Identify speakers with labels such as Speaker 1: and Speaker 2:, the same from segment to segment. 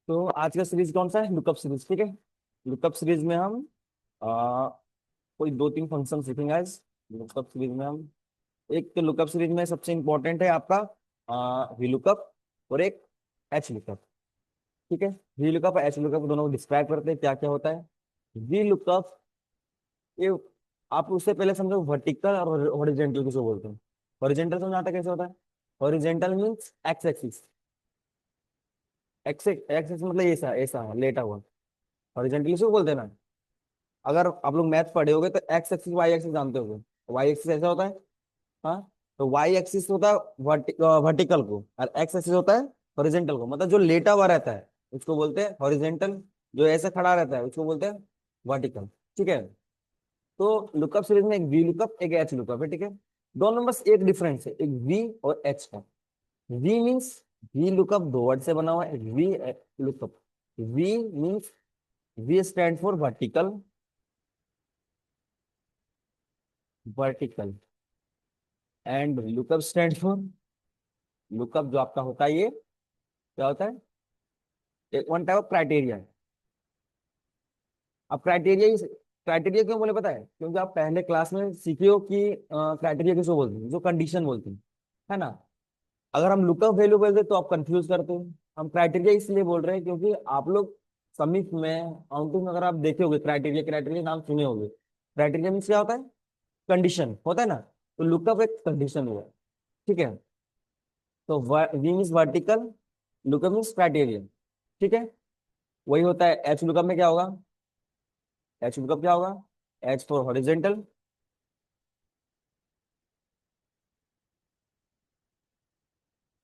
Speaker 1: तो आज का सीरीज कौन सा है? Lookup series. ठीक है। लुकअप सीरीज में हम आ, कोई दो तीन फंक्शन सीखेंगे आज। लुकअप सीरीज में हम एक तो लुकअप सीरीज में सबसे इंपॉर्टेंट है आपका वी लुकअप और एक एच लुकअप। ठीक है। वी लुकअप और एच लुकअप दोनों को डिस्क्राइब करते हैं क्या क्या होता है। वी लुकअप ये आप उससे पहले समझो वर्टिकल और हॉरिजेंटल किसको बोलते हैं। हॉरिजेंटल समझाता कैसे होता है? Horizontal means x axis. X x axis मतलब ऐसा ऐसा लेटा हुआ। हॉरिजेंटल किसको बोलते हैं ना? अगर आप लोग मैथ पढ़े होगे तो एक्स एक्सिस वाई एक्सिस जानते होगे। वाई एक्सिस ऐसा होता है। हाँ। तो वाई एक्सिस होता है वर्टिकल को और एक्स एक्सिस होता है हॉरिजेंटल को, मतलब जो लेटा हुआ रहता है उसको बोलते हैं हॉरिजेंटल। जो ऐसे खड़ा रहता है उसको बोलते हैं वर्टिकल। ठीक है। तो लुकअप सीरीज में एक वी लुकअप एक एच लुकअप है। ठीक है। दोनों में बस एक डिफरेंस है, एक वी और एच का। वी मीन्स वी लुकअप दो वर्ड से बना हुआ है। V lookup. V means V stand for vertical. Vertical and lookup stand for lookup जो आपका होता है ये क्या होता है? एक वन टाइप ऑफ क्राइटेरिया। अब क्राइटेरिया क्राइटेरिया क्यों बोले पता है? क्योंकि आप पहले क्लास में सीखे हो कि क्राइटेरिया किसको बोलते हैं, जो कंडीशन बोलते हैं, है ना। अगर हम लुकअप वैल्यू बोलते तो आप कंफ्यूज करते हो। हम क्राइटेरिया इसलिए बोल रहे हैं क्योंकि आप लोग समिट में काउंटिंग में अगर आप देखे होगे क्राइटेरिया क्राइटेरिया नाम सुने होंगे। क्राइटेरिया मीन्स क्या होता है? कंडीशन होता है ना। तो लुकअप एक कंडीशन हुआ। ठीक है। तो V means vertical, lookup means criteria. ठीक है। वही होता है एच लुकअप में क्या होगा? एच लुकअप क्या होगा? H for horizontal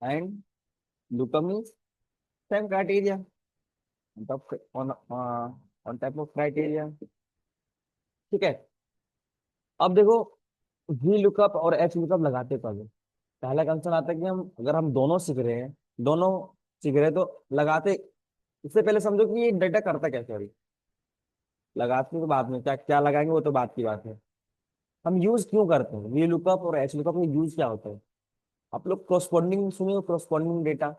Speaker 1: and lookup means same criteria on type of criteria. ठीक है। अब देखो वी लुकअप और एच लुकअप लगाते कब हैं? पहला कंसर्न आता है कि हम अगर हम दोनों सीख रहे हैं, दोनों सीख रहे हैं तो लगाते। इससे पहले समझो कि ये डेटा करता क्या? सॉरी, लगाते तो बाद में क्या क्या लगाएंगे वो तो बात की बात है। हम यूज क्यों करते हैं वी लुकअप और एच लुकअप में? यूज क्या होता है? आप लोग क्रॉसपॉन्डिंग सुनिए, क्रॉसपॉन्डिंग डेटा।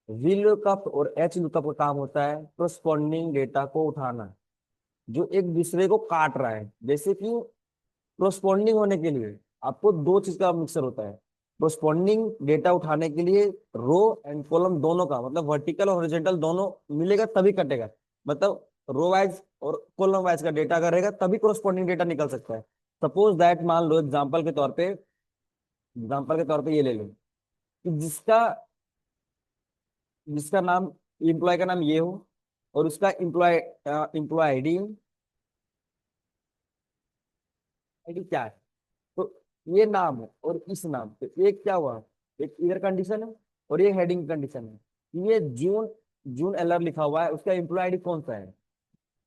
Speaker 1: वी लुकअप और एच लुकअप का काम होता है क्रॉसपॉन्डिंग डेटा को उठाना जो एक दूसरे को काट रहा है। जैसे कि क्रॉसपॉन्डिंग होने के लिए आपको दो चीज का मिक्सर होता है। क्रॉसपॉन्डिंग डेटा उठाने के लिए रो एंड कॉलम दोनों का, मतलब वर्टिकल और हॉरिजॉन्टल दोनों मिलेगा तभी कटेगा। मतलब रो वाइज और कॉलम वाइज का डेटा अगर रहेगा तभी क्रॉसपॉन्डिंग डेटा निकल सकता है। सपोज दैट मान लो एग्जाम्पल के तौर पे ये ले लो कि जिसका जिसका नाम एम्प्लॉय का नाम ये हो और उसका एम्प्लॉय आईडी आईडी क्या है। तो ये नाम है और इस नाम पे एक क्या हुआ? एक इधर कंडीशन है और ये हेडिंग कंडीशन है। ये जून जून एलआर लिखा हुआ है, उसका एम्प्लॉय आईडी कौन सा है?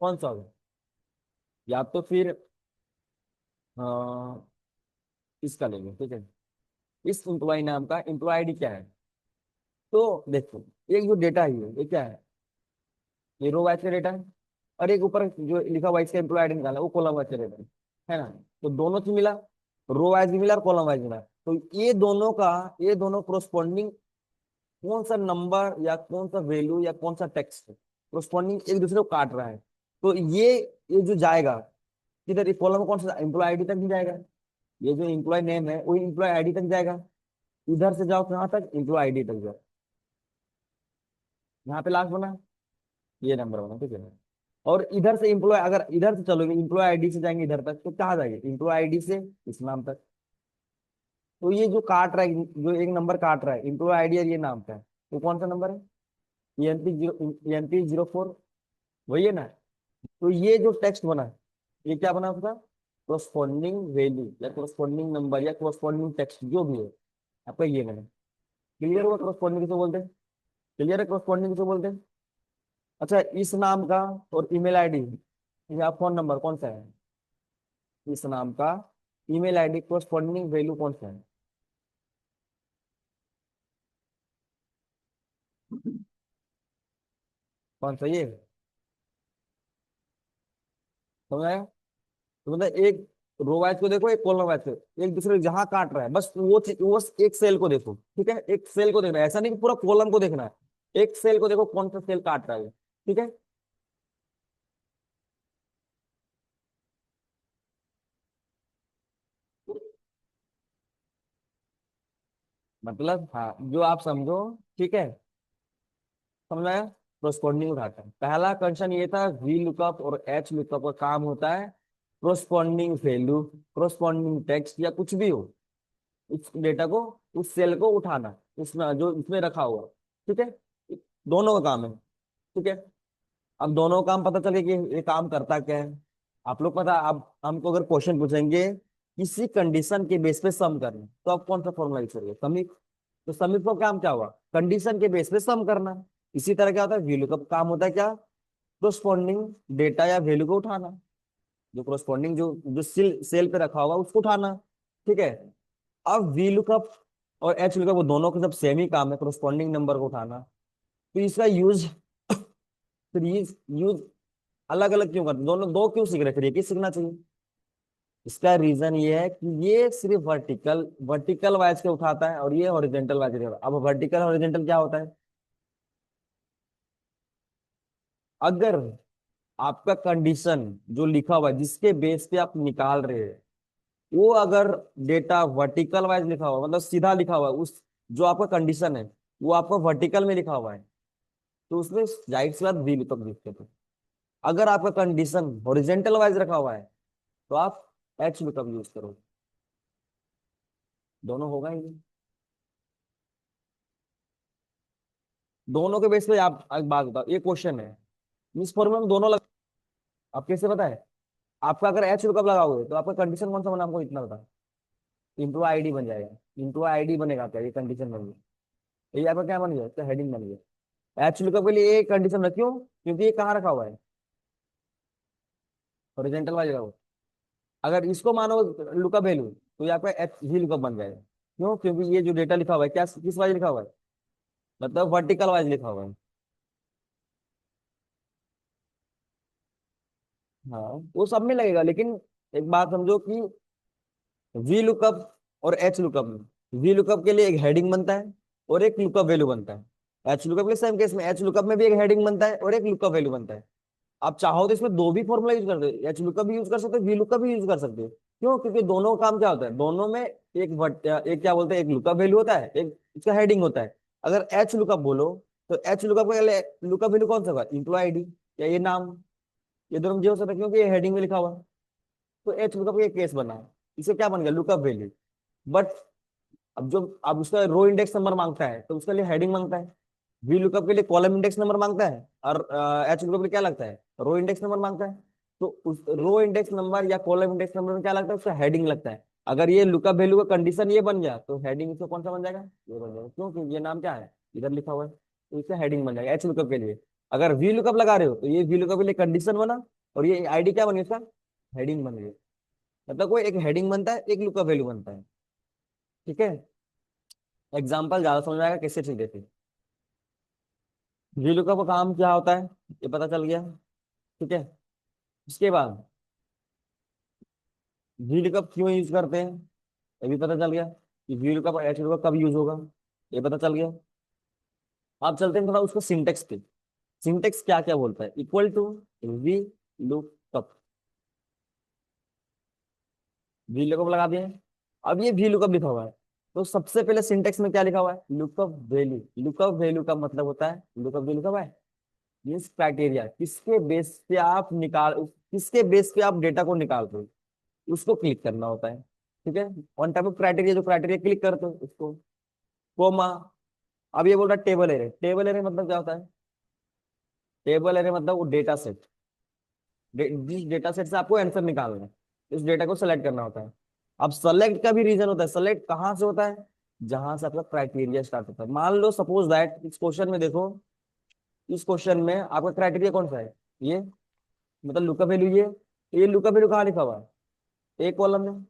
Speaker 1: कौन सा होगा? या तो फिर अ, इसका लेंगे। ठीक है। इस एम्प्लॉय नाम का एम्प्लॉय आईडी क्या है? तो देखो एक जो डेटा है ये क्या है? ये रो वाइज का डेटा है और एक ऊपर जो लिखा हुआ है इसका एम्प्लॉय आईडी निकाला वो कॉलम वाइज का डेटा है ना। तो दोनों से मिला, रो वाइज भी मिला और कॉलम वाइज मिला। तो ये दोनों क्रोस्पॉन्डिंग कौन सा नंबर या कौन सा वैल्यू या कौन सा टेक्स्ट क्रोस्पॉन्डिंग एक दूसरे को काट रहा है। तो ये जो जाएगा किधर? ये कॉलम में कौन सा एम्प्लॉय आईडी तक भी जाएगा। ये जो एम्प्लॉय नेम है वो एम्प्लॉय आईडी तक जाएगा। इधर से जाओ कहाँ तक? एम्प्लॉय आईडी तक जाओ। यहाँ पे लास्ट बना ये नंबर बना। ठीक है। और इधर से एम्प्लॉय अगर इधर से चलोगे एम्प्लॉय आईडी से जाएंगे इधर तक तो कहाँ जाएंगे? एम्प्लॉय आईडी से इस नाम तक। तो ये जो काट रहा है, जो एक नंबर काट रहा है एम्प्लॉय आईडी और ये नाम का है, तो कौन सा नंबर है? ENP04 वही है ना। तो ये जो टेक्स्ट बना है ये क्या बना उसका? कोरस्पॉन्डिंग वैल्यू या कोरस्पॉन्डिंग नंबर या कोरस्पॉन्डिंग टेक्स्ट जो भी है आपका ये बना। क्लियर हुआ? कोरस्पॉन्डिंग किसे बोलते हैं? क्लियर है कोरस्पॉन्डिंग किसे बोलते हैं? अच्छा इस नाम का और ईमेल आईडी या फोन नंबर कौन सा है? इस नाम का ईमेल आईडी कोरस्पॉन्डिंग वैल्यू कौन सा है? कौन सा ये? समझ आया? तो मतलब एक रो वाइज को देखो एक कॉलम वाइज को, एक दूसरे को जहां काट रहा है बस वो एक सेल को देखो। ठीक है। एक सेल को देखना है, ऐसा नहीं कि पूरा कॉलम को देखना है। एक सेल को देखो कौन सा सेल काट रहा है, ठीक है। मतलब हाँ, जो आप समझो, ठीक है, समझ में आया। कोरस्पॉन्डिंग उठाता है, पहला क्वेश्चन ये था, वी लुकअप और एच लुकअप का काम होता है कोरस्पॉन्डिंग वैल्यू, कोरस्पॉन्डिंग टेक्स्ट या कुछ भी हो, उस डेटा को, उस सेल को उठाना, उसमें जो उसमें रखा हुआ, ठीक है। दोनों का काम है, ठीक है। अब दोनों काम पता चले कि ये काम करता क्या है। आप लोग पता, अब हमको अगर क्वेश्चन पूछेंगे किसी कंडीशन के बेस पे सम करना, तो आप कौन सा फॉर्मूला यूज करोगे, समीप। तो समीप का काम क्या हुआ, कंडीशन के बेस पे सम करना। इसी तरह क्या होता है, वैल्यू का काम होता है क्या, कोरस्पॉन्डिंग डेटा या वैल्यू को उठाना, जो कोरस्पॉन्डिंग जो जो सेल पे रखा हुआ उसको उठाना, ठीक है। अब वी लुकअप और एच लुकअप, वो दोनों का जब सेम ही काम है, कोरस्पॉन्डिंग नंबर को उठाना, तो इसका यूज, फिर यूज अलग अलग क्यों करते, दोनों दो क्यों सीख रहे, फिर एक ही सीखना चाहिए। इसका रीजन ये है कि ये सिर्फ वर्टिकल वर्टिकल वाइज के उठाता है और ये हॉरिजॉन्टल वाइज के। अब वर्टिकल हॉरिजॉन्टल क्या होता है, अगर आपका कंडीशन जो लिखा हुआ है जिसके बेस पे आप निकाल रहे हैं, वो अगर डेटा वर्टिकल वाइज लिखा हुआ, मतलब सीधा लिखा हुआ है, उस जो आपका कंडीशन है वो आपका वर्टिकल में लिखा हुआ है, तो उसमें जाहिर सी बात वी लुकअप लिखते थे। अगर आपका कंडीशन हॉरिजेंटल वाइज रखा हुआ है, तो आप एच लुकअप यूज करो। दोनों होगा ही नहीं। दोनों के बेस पे आप एक बात बताओ, ये क्वेश्चन है, इस फॉर्मूला में दोनों लग, आप कैसे पता है। आपका अगर एच लुकअप लगाओगे तो आपका कंडीशन कौन सा बना, आपको इतना बता, इंटू आईडी बन जाएगा। इंटू आईडी बनेगा क्या, ये कंडीशन बन गई, ये आपका क्या बन गया, इसका हेडिंग बन गया। एच लुकअप के लिए एक कंडीशन रखियो, क्योंकि ये कहाँ रखा हुआ है, हॉरिजॉन्टल वाली जगह। अगर इसको मानो लुकअप वैल्यू, तो ये आपका एच ही लुकअप बन जाएगा। क्यों, क्योंकि ये जो डेटा लिखा हुआ है क्या, किस वाइज लिखा हुआ है, मतलब वर्टिकल वाइज लिखा हुआ है। हाँ, वो सब में लगेगा, लेकिन एक बात समझो कि वी लुकअप और एच लुकअप में, वी लुकअप के लिए एक हेडिंग बनता है और एक लुकअप वैल्यू बनता है। एच लुकअप के सेम केस में, एच लुकअप में भी एक हेडिंग बनता है और एक लुकअप वैल्यू बनता है। आप चाहो तो इसमें दो भी फॉर्मूला यूज कर सकते हो, एच लुकअप भी यूज कर सकते हो, वी लुकअप भी यूज कर सकते हो। क्यों, क्योंकि दोनों का काम क्या होता है, दोनों में एक क्या बोलते हैं, एक लुकअप वैल्यू होता है, एक इसका हेडिंग होता है। अगर एच लुकअप बोलो, तो एच लुकअप का लुकअप वैल्यू कौन सा होगा, इंप्लॉय आईडी या ये नाम, ये दोनों मुझे हो सकता है क्योंकि ये हेडिंग में लिखा हुआ है। तो एच लुकअप का केस बना है, इसे क्या बन गया, लुकअप वैल्यू। बट अब जो, अब उसका रो इंडेक्स नंबर मांगता है तो उसके लिए हेडिंग मांगता है। वी लुकअप के लिए कॉलम इंडेक्स नंबर मांगता है, और एच लुकअप के लिए क्या लगता है, रो इंडेक्स नंबर मांगता है। तो उस रो इंडेक्स नंबर या कॉलम इंडेक्स नंबर में क्या लगता है, उसका हेडिंग लगता है। अगर ये लुकअप वैल्यू का कंडीशन ये बन गया, तो हेडिंग इसका कौन सा बन जाएगा, ये बन जाएगा। क्यों, क्योंकि ये नाम क्या है, इधर लिखा हुआ है, तो इसका हेडिंग बन जाएगा एच लुकअप के लिए। अगर वी लुकअप लगा रहे हो, तो ये वी लुकअप के लिए कंडीशन बना, और ये आईडी क्या बनी इसका, हेडिंग बन गई। मतलब कोई एक हेडिंग बनता है, एक लुकअप वैल्यू बनता है, ठीक है। एग्जाम्पल ज्यादा समझ में आएगा, कैसे चीज देते, VLOOKUP का काम क्या होता है, ये पता चल गया, ठीक है। उसके बाद VLOOKUP क्यों यूज करते हैं, ये भी पता चल गया, कि VLOOKUP और HLOOKUP कब यूज होगा, ये पता चल गया। आप चलते हैं थोड़ा उसको सिंटेक्स पे, सिंटेक्स क्या क्या बोलता है, इक्वल टू वी लुकअप, VLOOKUप लगा दिए। अब ये VLOOKUप लिखा हुआ है, तो सबसे पहले सिंटेक्स में क्या लिखा हुआ है, लुकअप वैल्यू। लुकअप वैल्यू का मतलब होता है, लुकअप जो लिखा हुआ है, मीन्स क्राइटेरिया, किसके बेस पे आप निकाल, किसके बेस पे आप डेटा को निकाल रहे हो, उसको क्लिक करना होता है, ठीक है। ऑन टाइप ऑफ क्राइटेरिया, जो क्राइटेरिया क्लिक करते हो उसको, कोमा। अब ये बोल रहा है टेबल एरे, टेबल एरे मतलब क्या होता है, टेबल एरे मतलब वो डेटा सेट, जिस डेटा सेट से आपको आंसर निकालना है, उस डेटा को सेलेक्ट करना होता है। अब सेलेक्ट का भी रीजन होता है, सेलेक्ट कहाँ से होता है, जहां से आपका क्राइटेरिया स्टार्ट होता है। मान लो सपोज दैट इस क्वेश्चन में देखो, इस क्वेश्चन में आपका क्राइटेरिया कौन सा है, ये, मतलब लुकअप वैल्यू ये लुकअप वैल्यू कहाँ लिखा हुआ है, एक कॉलम में।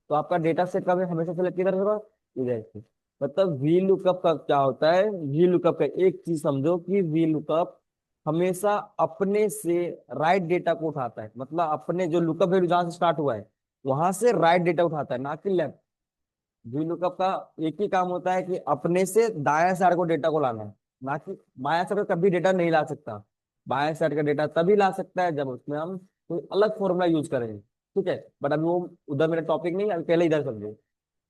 Speaker 1: तो आपका डेटा सेट का भी हमेशा सेलेक्ट किधर होगा, इधर से। मतलब वी लुकअप का क्या होता है, वी लुकअप का एक चीज समझो कि वी लुकअप हमेशा अपने से राइट डेटा को उठाता है, मतलब अपने जो लुकअप वैल्यू जहां से स्टार्ट हुआ है वहां से राइट डेटा उठाता है, ना कि लेफ्ट। वी लुकअप का एक ही काम होता है कि अपने से दाएं साइड को डेटा को लाना है। ना कि बायां साइड का कभी डेटा नहीं ला सकता। बायां साइड का डेटा तभी ला सकता है जब उसमें हम कोई अलग फॉर्मूला यूज करेंगे, ठीक है। बट अभी वो उधर मेरा टॉपिक नहीं है, अभी पहले इधर समझो।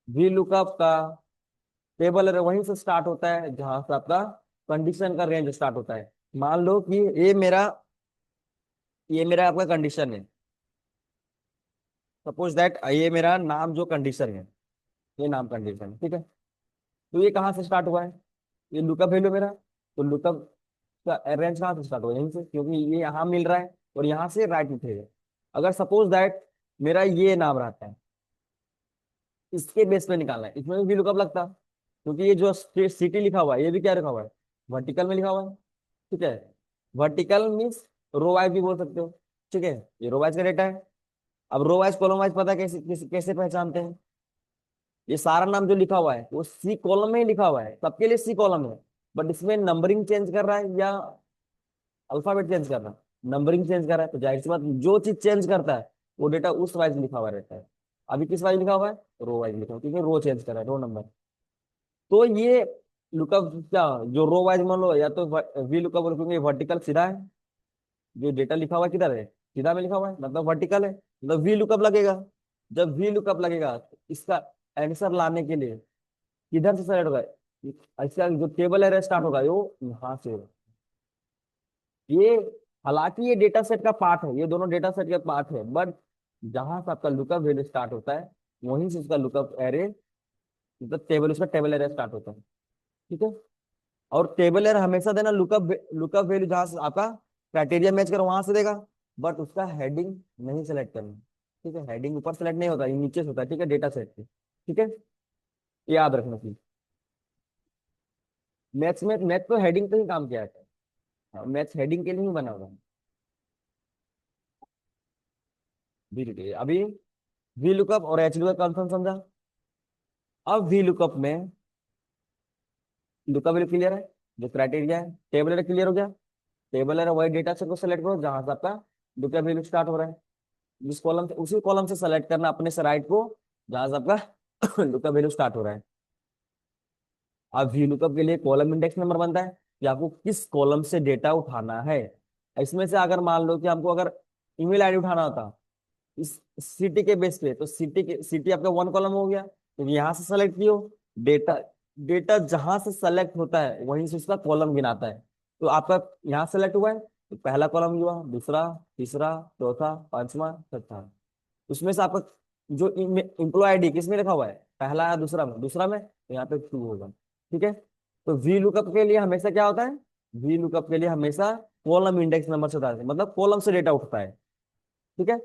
Speaker 1: वी लुकअप का टेबल वहीं से स्टार्ट होता है जहां से आपका कंडीशन का रेंज स्टार्ट होता है। मान लो कि ये मेरा आपका कंडीशन है। सपोज दैट ये मेरा नाम जो कंडीशन है, ये नाम कंडीशन, ठीक है। तो ये कहाँ से स्टार्ट हुआ है? ये लुकअप वैल्यू मेरा। तो लुकअप का रेंज कहाँ से स्टार्ट हुआ? यहीं से, क्योंकि ये यहाँ मिल रहा है और यहाँ से राइट उठेगा। अगर सपोज दैट मेरा ये नाम रहता है, इसके बेस पे निकालना है, इसमें भी लुकअप लगता, क्योंकि ये जो सिटी लिखा हुआ है ये भी क्या लिखा हुआ है? वर्टिकल में लिखा हुआ है, ठीक है। वर्टिकल मीन्स रो वाइज भी बोल सकते हो, ठीक है। ये रो वाइज का डेटा है। अब रो वाइज कॉलम वाइज पता कैसे कैसे कैसे पहचानते हैं? ये सारा नाम जो लिखा हुआ है वो सी कॉलम में ही लिखा हुआ है, सबके लिए सी कॉलम है। बट इसमें नंबरिंग चेंज कर रहा है या अल्फाबेट चेंज कर रहा है? नंबरिंग चेंज कर रहा है, तो जाहिर सी बात जो चीज चेंज करता है वो डेटा उस वाइज लिखा हुआ रहता है। अभी किस वाइज लिखा हुआ है? रो वाइज लिखा हुआ है, क्योंकि रो चेंज कर रहा है, रो नंबर। तो ये लुकअप क्या, जो रो वाइज मान लो या तो वी लुकअप, क्योंकि वर्टिकल सीधा है, जो डेटा लिखा हुआ है किधर है? सीधा में लिखा हुआ है, मतलब वर्टिकल है, मतलब वी लुकअप लगेगा। जब वी लुकअप लगेगा तो इसका आंसर लाने के लिए किधर से सेलेक्ट होगा? इसका जो टेबल है स्टार्ट होगा वो यहाँ से होगा। ये हालांकि ये डेटा सेट का पार्ट है, ये दोनों डेटा सेट का पार्ट है, बट जहां से आपका लुकअप वैल्यू स्टार्ट होता है वहीं से उसका लुकअप एरे, मतलब टेबल, उसका टेबल एरे स्टार्ट होता है, ठीक है। और टेबल एरे हमेशा देना लुकअप लुकअप वैल्यू जहां से आपका क्राइटेरिया मैच कर वहां से देगा। बट उसका हेडिंग नहीं सेलेक्ट करना, ठीक है। हेडिंग ऊपर सेलेक्ट नहीं होता, ये नीचे से होता है, ठीक है, डेटा सेट पे, ठीक है। ये याद रखना चाहिए। मैथ्स तो हेडिंग पे ही काम किया है, मैथ्स हेडिंग के लिए ही बना हुआ है। अभी वी लुकअप और एच लुकअप कंफर्म समझा। अब वी लुकअप में लुकअप वैल्यू क्लियर है, जो क्राइटेरिया है, टेबल क्लियर हो गया। टेबल है वही डेटा सेट को सेलेक्ट करो जहां से आपका लुकअप वैल्यू स्टार्ट हो रहा है। जिस कॉलम से, उसी कॉलम से सेलेक्ट करना अपने से राइट को जहां से आपका लुकअप वैल्यू स्टार्ट हो रहा है। अब वी लुकअप के लिए कॉलम इंडेक्स नंबर बनता है कि आपको किस कॉलम से डेटा उठाना है। इसमें से अगर मान लो कि हमको अगर ईमेल आईडी उठाना होता इस सिटी के बेस पे, तो सिटी आपका वन कॉलम हो गया, तो यहाँ से सेलेक्ट कियो डेटा। डेटा जहां से सेलेक्ट होता है वहीं से उसका कॉलम गिनाता है। तो आपका यहाँ सेलेक्ट हुआ है तो पहला कॉलम हुआ, दूसरा, तीसरा, चौथा, पांचवा, छठा। उसमें से आपका जो इम्प्लॉय आईडी किसमें लिखा हुआ है? पहला या दूसरा में? दूसरा में, तो यहाँ पे टू होगा, ठीक है। तो वी लुकअप के लिए हमेशा क्या होता है? वी लुकअप के लिए हमेशा कॉलम इंडेक्स नंबर से होता है, मतलब कॉलम से डेटा उठता है, ठीक है।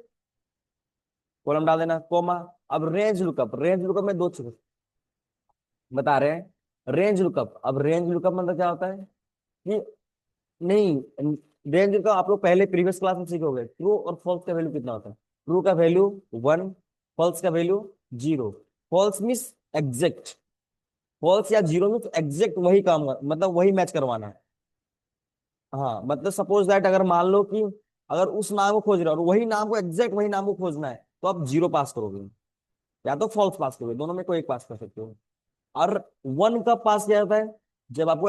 Speaker 1: कॉलम डाल देना, कोमा। अब रेंज लुकअप में दो चीज बता रहे हैं। रेंज लुकअप, अब रेंज लुकअप मतलब क्या होता है कि नहीं, रेंज लुकअप आप लोग पहले प्रीवियस क्लास में सीखे, ट्रू और फॉल्स का वैल्यू कितना होता है? ट्रू का वैल्यू वन, फॉल्स का value zero. False means exact, false या जीरो मीन्स एग्जैक्ट वही काम मतलब वही मैच करवाना है। हाँ, मतलब सपोज दैट अगर मान लो कि अगर उस नाम को खोज रहे हो और वही नाम को एग्जैक्ट वही नाम को खोजना है, तो आप जीरो पास करोगे या तो फॉल्स पास करोगे, दोनों में कोई एक पास कर सकते हो। और वन कब पास किया जाता है? जब आपको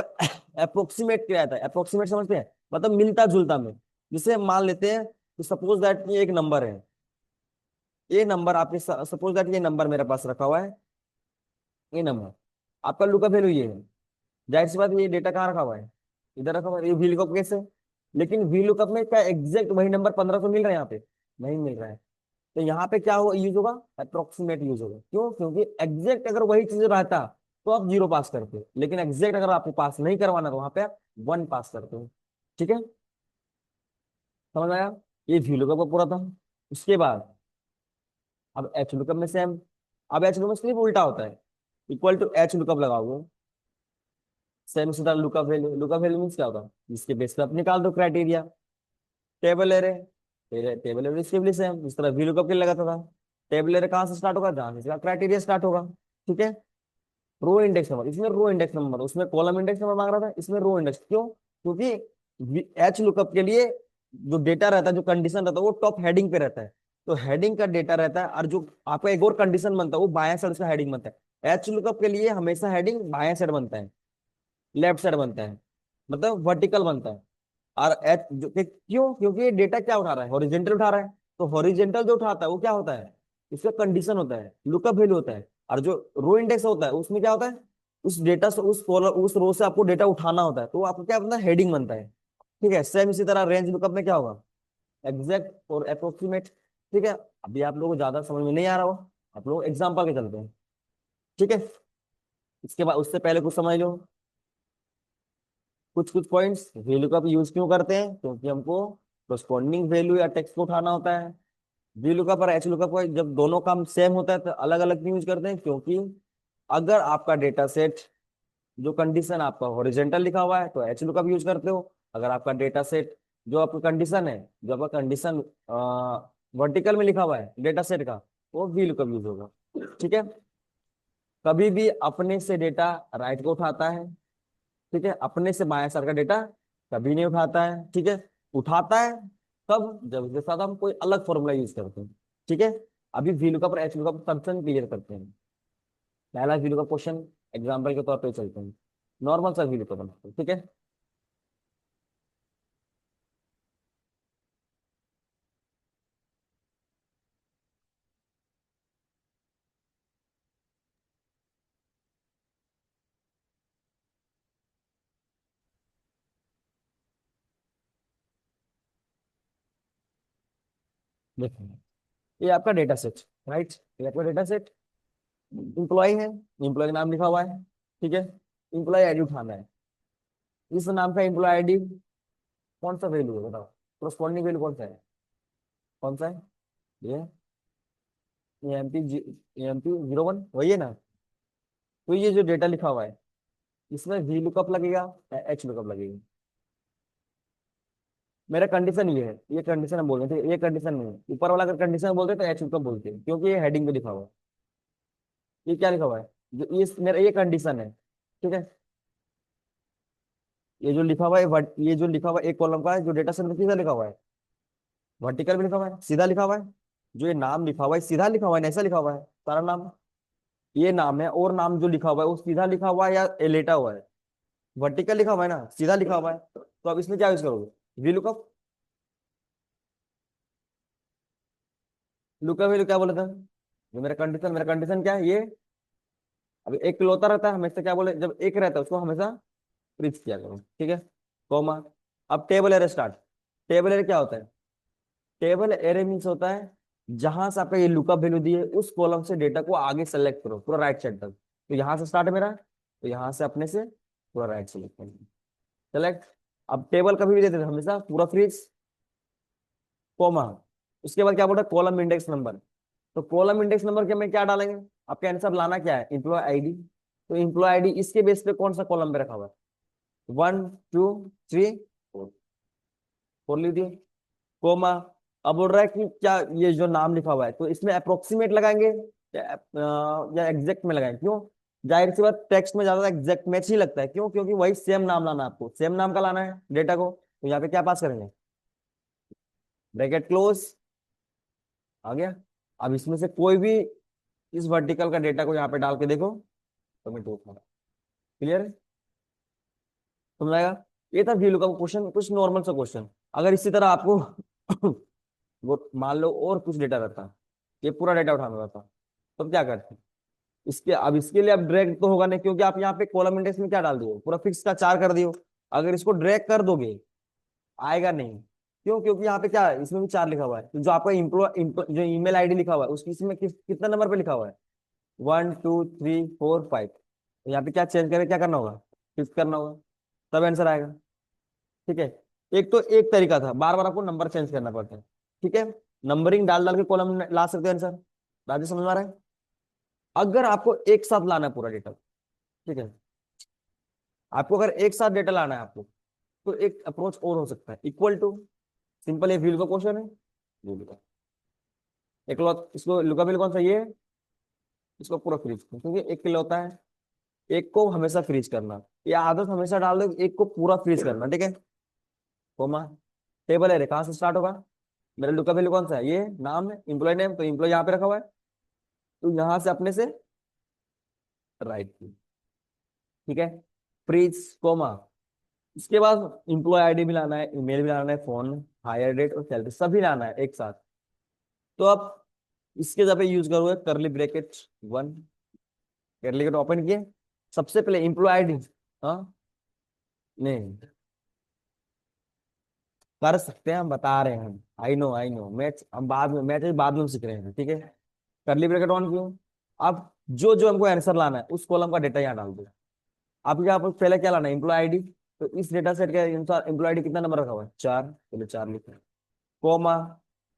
Speaker 1: अप्रोक्सीमेट किया जाता है। अप्रोक्सीमेट समझते हैं, मतलब मिलता जुलता में। जिसे मान लेते हैं कि सपोज दैट ये एक नंबर है, ये नंबर आपके, सपोज दैट ये नंबर मेरे पास रखा हुआ है, ये नंबर आपका लुकअप वैल्यू ये है। जाहिर सी बात है, ये डेटा कहाँ रखा हुआ है? इधर रखा हुआ है। ये वी लुकअप कैसे? लेकिन वी लुकअप में क्या एग्जैक्ट वही नंबर 1500 मिल रहा है? यहाँ पे नहीं मिल रहा है। तो यहाँ पे क्या हो यूज होगा? अप्रोक्सीमेट यूज होगा। क्यों? क्योंकि एग्जैक्ट अगर वही चीज रहता तो आप जीरो पास करते हो, लेकिन एग्जैक्ट अगर आपको पास नहीं करवाना तो वहां पे आप वन पास करते हो, ठीक है। समझ आया? ये वी लुकअप का पूरा था। उसके बाद अब एच लुकअप में सेम। अब एच लुकअप में सिर्फ उल्टा होता है, इक्वल टू एच लुकअप लगाओगे, सेम सीधा lookup value. Lookup value means क्या होगा? जिसके बेस पे आप निकाल दो criteria. Table array, table array simply same जिस तरह वी लुकअप के लिए लगाता था। टेबल एरे कहाँ से स्टार्ट होगा? जहां से इसका क्राइटेरिया स्टार्ट होगा, ठीक है। रो इंडेक्स नंबर, इसमें रो इंडेक्स नंबर, उसमें कॉलम इंडेक्स नंबर मांग रहा था, इसमें रो इंडेक्स। क्यों? क्योंकि एच लुकअप के लिए जो डेटा रहता है, जो कंडीशन रहता है, वो टॉप हेडिंग पे रहता है। तो हेडिंग का डेटा रहता है, और जो आपका एक और कंडीशन बनता है वो बायां साइड उसका हेडिंग बनता है। एच लुकअप के लिए हमेशा हेडिंग बायां साइड बनता है, लेफ्ट साइड बनता है। मतलब वर्टिकल बनता है। और एच जो क्यों, क्योंकि ये डेटा क्या उठा रहा है, हॉरिजेंटल उठा रहा है। तो हॉरिजेंटल जो उठाता है वो क्या होता है, इसका कंडीशन होता है, लुकअप वैल्यू होता है। और जो रो इंडेक्स होता है उसमें क्या होता है, उस डेटा से उस कॉलम उस रो से आपको डेटा उठाना होता है, तो वो आपको क्या बनता है, हेडिंग बनता है। ठीक है, सेम इसी तरह रेंज लुकअप में क्या होगा, एग्जैक्ट और अप्रोक्सीमेट। ठीक है, अभी आप लोगों को ज्यादा समझ में नहीं आ रहा हो, आप लोग एग्जाम्पल के चलते हैं। ठीक है, इसके बाद उससे पहले कुछ समझ लो, कुछ कुछ पॉइंट्स। वैल्यू का यूज क्यों करते हैं, क्योंकि हमको corresponding वैल्यू या टेक्स्ट को उठाना होता है। वी लुकअप और एच लुकअप का जब दोनों काम सेम होता है तो अलग अलग क्यों यूज करते हैं, क्योंकि अगर आपका डेटा सेट जो कंडीशन आपका हॉरिजेंटल लिखा हुआ है तो एच लुकअप यूज करते हो। अगर आपका डेटा सेट जो आपका कंडीशन है, जो आपका कंडीशन वर्टिकल में लिखा हुआ है डेटा सेट का, वो वी लुकअप यूज होगा। ठीक है, कभी भी अपने से डेटा राइट को उठाता है। ठीक है, अपने से बाएं सर का डेटा कभी नहीं उठाता है। ठीक है, उठाता है तब जब उसके साथ हम कोई अलग फॉर्मूला यूज करते हैं। ठीक है, अभी वीलू का पर एच का कंसेप्ट क्लियर करते हैं। पहला वीलू का क्वेश्चन एग्जाम्पल के तौर पे चलते हैं, नॉर्मल सा वीलू का बनाते हैं। ठीक है, देखो ये आपका डेटा सेट, राइट। ये आपका डेटा सेट, इम्प्लॉय है, इम्प्लॉय नाम लिखा हुआ है। ठीक है, इम्प्लॉय आईडी उठाना है। इस नाम का इम्प्लॉय आईडी कौन सा वैल्यू है बताओ, corresponding वैल्यू कौन सा है, कौन सा है ये, एम पी एम पी 01 वही है ना। तो ये जो डेटा लिखा हुआ है इसमें वी लुकअप लगेगा या एच लुकअप लगेगा। मेरा कंडीशन ये है, ये कंडीशन हम बोल रहे थे, ये कंडीशन नहीं है। ऊपर वाला अगर कंडीशन बोलते तो एच लुकअप बोलते हैं, क्योंकि ये हेडिंग पे लिखा हुआ है। ये क्या लिखा हुआ है, जो ये मेरा ये कंडीशन है। ठीक है, ये जो लिखा हुआ है ये जो लिखा हुआ है एक कॉलम का है, जो डेटा सेट में सीधा लिखा हुआ है, वर्टिकल में लिखा हुआ है, सीधा लिखा हुआ है। जो ये नाम लिखा हुआ है सीधा लिखा हुआ है, ऐसा लिखा हुआ है सारा नाम, ये नाम है। और नाम जो लिखा हुआ है वो सीधा लिखा हुआ है या लेटा हुआ है, वर्टिकल लिखा हुआ है ना, सीधा लिखा हुआ है। तो अब इसमें क्या यूज करोगे, वी लुकअप। लुकअप वैल्यू क्या बोला था, जो मेरा कंडीशन क्या है ये। अब एक लौता रहता है हमेशा, क्या बोले, जब एक रहता है उसको हमेशा फ्रीज किया करो। ठीक है, कॉमा। अब table array start. Table array क्या होता है, टेबल एरे मीन्स होता है जहां से आपका ये लुकअप वैल्यू दिए उस कॉलम से डेटा को आगे सेलेक्ट करो पूरा राइट साइड तक। तो यहाँ से स्टार्ट है मेरा, तो यहाँ से अपने से पूरा राइट सेलेक्ट करो, सेलेक्ट। अब टेबल कभी भी देते थे हमेशा पूरा फ्रीज, कॉमा। उसके बाद क्या बोलता है, कॉलम इंडेक्स नंबर। तो कॉलम इंडेक्स नंबर के में क्या डालेंगे, आपके आंसर लाना क्या है, इम्प्लॉय आईडी। तो इम्प्लॉय आईडी इसके बेस पे कौन सा कॉलम पे रखा हुआ है, 1 2 3 4, 4 लिख दिए, कोमा। अब बोल रहा है कि क्या ये जो नाम लिखा हुआ है तो इसमें अप्रोक्सीमेट लगाएंगे या एग्जैक्ट में लगाएंगे, क्यों, जाहिर सी बात टेक्स्ट में ज्यादा एग्जैक्ट मैच ही लगता है, क्यों, क्योंकि वही सेम नाम लाना है आपको, सेम नाम का लाना है डेटा को। तो यहाँ पे क्या पास करेंगे, ब्रैकेट क्लोज, आ गया। अब इसमें से कोई भी इस वर्टिकल का डेटा को यहाँ पे डाल के देखो तो मैं देखूंगा, क्लियर है, समझ आएगा। ये था वी लुकअप क्वेश्चन, कुछ नॉर्मल सा क्वेश्चन। अगर इसी तरह आपको वो मान लो और कुछ डेटा रहता, ये पूरा डेटा उठाना रहता, तब क्या करते, इसके अब इसके लिए अब ड्रैग तो होगा नहीं, क्योंकि आप यहाँ पे कॉलम इंडेक्स में क्या डाल दियो, पूरा फिक्स का 4 कर दियो। अगर इसको ड्रैग कर दोगे आएगा नहीं, क्यों, क्योंकि यहाँ पे क्या है, इसमें भी 4 लिखा हुआ है। तो जो आपका जो ईमेल आईडी लिखा हुआ है उसकी इसमें कितना नंबर पे लिखा हुआ है, 1 2 3 4 5। तो यहाँ पे क्या चेंज करके क्या करना होगा, फिक्स करना होगा, तब आंसर आएगा। ठीक है, एक तो एक तरीका था, बार बार आपको नंबर चेंज करना पड़ता है। ठीक है, नंबरिंग डाल डाल के कॉलम ला सकते हैं आंसर, राजेश समझ में आ रहा है। अगर आपको एक साथ लाना है पूरा डेटा, ठीक है, आपको अगर एक साथ डेटा लाना है आपको, तो एक अप्रोच और हो सकता है, इक्वल टू, सिंपल ये व्हील का क्वेश्चन है, व्हील का एक लॉट, इसको लुका व्हील कौन सा ये है? इसको पूरा फ्रीज, क्योंकि एक किलो होता है, एक को हमेशा फ्रीज करना, ये आदत हमेशा डाल दो, एक को पूरा फ्रीज करना। ठीक है, कोमा, टेबल है, कहाँ से स्टार्ट होगा, मेरा लुका वैल्यू कौन सा है, ये नाम है, इम्प्लॉय नेम, तो इम्प्लॉय यहाँ पे रखा हुआ है, तो यहाँ से अपने से राइट की। ठीक है, फ्रीज, कोमा, इसके बाद इम्प्लॉय आईडी भी लाना है, ईमेल भी लाना है, फोन, हायर डेट और सैलरी सभी लाना है एक साथ। तो आप इसके जगह पे यूज करोगे करली ब्रैकेट वन, करली ब्रैकेट ओपन किए, सबसे पहले इम्प्लॉय आईडी। हाँ, नहीं कर सकते हैं, हम बता रहे हैं हम, आई नो मैथ हम बाद में, मैथ बाद में सीख रहे हैं, ठीक है। करली ब्रैकेट ऑन क्यों? अब जो जो हमको आंसर लाना है उस कॉलम का डेटा यहाँ डाल दो। आप क्या, आप पहले क्या लाना है, एम्प्लॉय आईडी। तो इस डेटा सेट के अनुसार एम्प्लॉय आईडी कितना नंबर रखा हुआ है, चार, पहले चार लिखा है, कॉमा।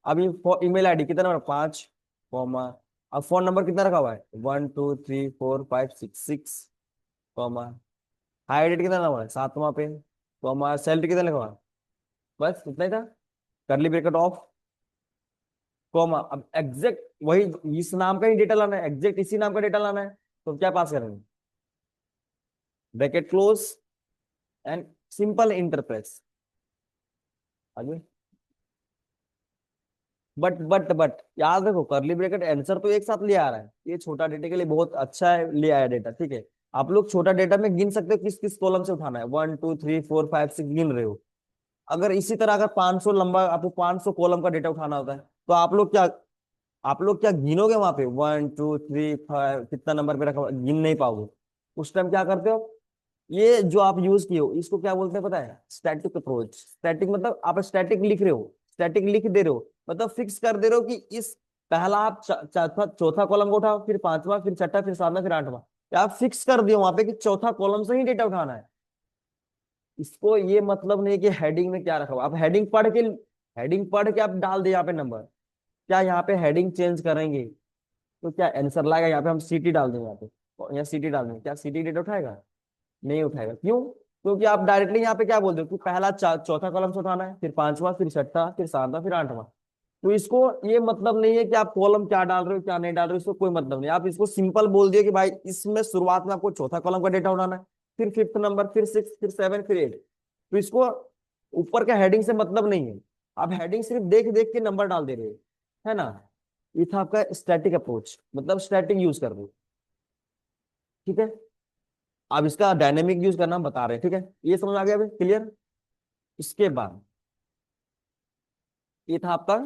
Speaker 1: अभी ईमेल आईडी कितना नंबर, पांच, कॉमा। अब फोन नंबर कितना रखा हुआ है, 1 2 3 4 5 6 6, कॉमा। हाई डेट कितना नंबर है, सातवां पे, कॉमा। सैलरी कितना लिखा हुआ है, बस इतना ही था। करली ब्रैकेट ऑफ, कॉमा। अब एग्जैक्ट वही इस नाम का ही डेटा लाना है, एग्जैक्ट इसी नाम का डेटा लाना है, तो क्या पास करेंगे, bracket close and simple enterprise. आगे, बट याद रखो करली ब्रैकेट आंसर तो एक साथ ले आ रहा है, ये छोटा डेटा के लिए बहुत अच्छा है, ले आया डेटा, ठीक है। आप लोग छोटा डेटा में गिन सकते हो किस किस कॉलम से उठाना है, 1 2 3 4 5 6 गिन रहे हो। अगर इसी तरह अगर 500 लंबा आपको 500 कॉलम का डेटा उठाना होता है, तो आप लोग क्या गिनोगे वहां पे, 1 2 3 5 कितना नंबर पे रखा हुआ है? गिन नहीं पाओगे। उस टाइम क्या करते हो, ये जो आप यूज किए हो इसको क्या बोलते हैं पता है, स्टैटिक अप्रोच। स्टैटिक मतलब आप स्टैटिक लिख रहे हो, स्टैटिक लिख दे रहे हो, मतलब फिक्स कर दे रहे हो कि इस पहला आप चौथा चौथा कॉलम को उठाओ, फिर पांचवा, फिर छठा, फिर सातवां, फिर आठवां। आप फिक्स कर दियो वहां पे कि चौथा कॉलम से ही डेटा उठाना है। इसको ये मतलब नहीं कि हेडिंग में क्या रखा हुआ, आप हेडिंग पढ़ के आप डाल दे यहाँ पे नंबर। क्या यहाँ पे हेडिंग चेंज करेंगे तो क्या आंसर लाएगा, यहाँ पे हम सीटी डाल देंगे यहाँ पे, और यहाँ सीटी डाल देंगे, क्या सीटी डेटा उठाएगा, नहीं उठाएगा। क्यों? क्योंकि आप डायरेक्टली यहाँ पे क्या बोल रहे हो कि पहला चौथा कॉलम से उठाना है, फिर पांचवा, फिर छठा, फिर सातवां, फिर आठवां। तो इसको ये मतलब नहीं है कि आप कॉलम क्या डाल रहे हो क्या नहीं डाल रहे हो, इसको कोई मतलब नहीं। आप इसको सिंपल बोल दिए कि भाई इसमें शुरुआत में आपको चौथा कॉलम का डेटा उठाना है, फिर फिफ्थ नंबर, फिर सिक्स, फिर सेवन, फिर एट। तो इसको ऊपर का हेडिंग से मतलब नहीं है, आप हेडिंग सिर्फ देख देख के नंबर डाल दे रहे हो, है ना। ये था आपका स्टैटिक अप्रोच, मतलब स्टैटिक यूज कर रहे हो, ठीक है। अब इसका डायनेमिक यूज करना हम बता रहे हैं, ठीक है। ये समझ आ गया अभी, क्लियर। इसके बाद ये था आपका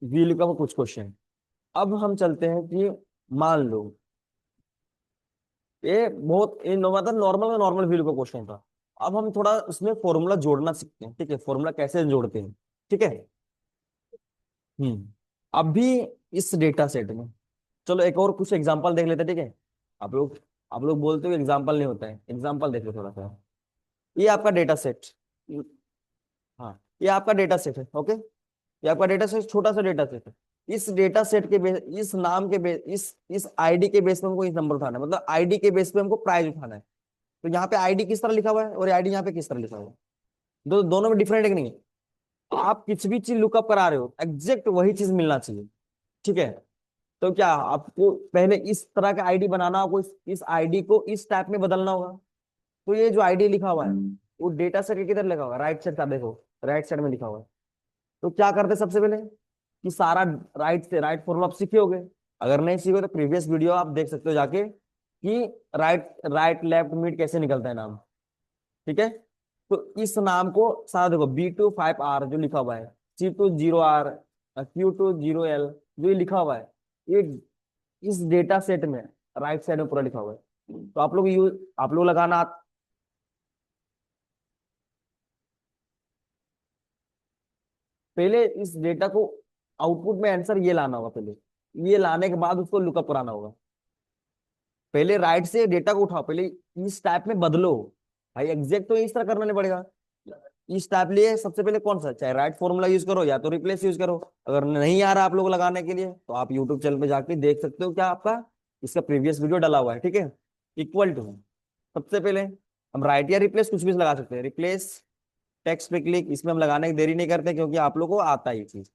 Speaker 1: वील का कुछ क्वेश्चन। अब हम चलते हैं कि मान लो ये बहुत मतलब नॉर्मल नॉर्मल वील का क्वेश्चन था। अब हम थोड़ा उसमें फॉर्मूला जोड़ना सीखते हैं, ठीक है, फॉर्मूला कैसे जोड़ते हैं, ठीक है। अब भी इस डेटा सेट में, चलो एक और कुछ एग्जांपल देख लेते हैं, ठीक है। आप लोग आप लोग बोलते हो एग्जांपल नहीं होता है, एग्जांपल देख लो थोड़ा सा। ये आपका डेटा सेट, हाँ ये आपका डेटा सेट है, ओके। ये आपका डेटा सेट छोटा सा डेटा सेट है। इस डेटा सेट के बेस, इस नाम के बेस, इस आईडी के बेस पे हमको इस नंबर उठाना है, मतलब आईडी के बेस पे हमको प्राइस उठाना है। तो यहाँ पे आईडी किस तरह लिखा हुआ है और आईडी यहाँ पे किस तरह लिखा हुआ है, दोनों में डिफरेंट है कि नहीं। आप किसी भी चीज लुकअप करा रहे हो, एग्जैक्ट वही चीज मिलना चाहिए, ठीक है। तो क्या आपको पहले इस तरह का आईडी बनाना होगा, इस आईडी को इस टाइप में बदलना होगा। तो ये जो आईडी लिखा हुआ है वो डेटा सेट के किधर लिखा हुआ है, राइट साइड का देखो, राइट साइड में लिखा हुआ है। तो क्या करते सबसे पहले कि सारा राइट से राइट फॉर्मूला आप सीखे होगे। अगर नहीं सीखे तो प्रीवियस वीडियो आप देख सकते हो जाके कि राइट राइट लेफ्ट मिड कैसे निकलता है नाम, ठीक है। तो इस नाम को सारा देखो, B25R जो लिखा हुआ है, C20R, Q20L जो ये लिखा हुआ है, ये इस डेटा सेट में राइट साइड में पूरा लिखा हुआ है। तो आप लोग लगाना पहले इस डेटा को आउटपुट में आंसर ये लाना होगा, पहले ये लाने के बाद उसको लुकअप कराना होगा। पहले राइट से डेटा को उठाओ, पहले इस टाइप में बदलो। भाई एग्जैक्ट तो इस तरह करना नहीं पड़ेगा। इस टाइप लिए सबसे पहले कौन सा, चाहे राइट फॉर्मूला यूज करो या तो रिप्लेस यूज करो। अगर नहीं आ रहा आप लोग लगाने के लिए तो आप यूट्यूब चैनल पे जाके देख सकते हो, क्या आपका इसका प्रीवियस वीडियो डाला हुआ है, ठीक है। इक्वल टू, सबसे पहले हम राइट या रिप्लेस कुछ भी लगा सकते हैं, रिप्लेस टेक्स्ट पे क्लिक, इसमें हम लगाने की देरी नहीं करते क्योंकि आप लोग को आता है ये चीज।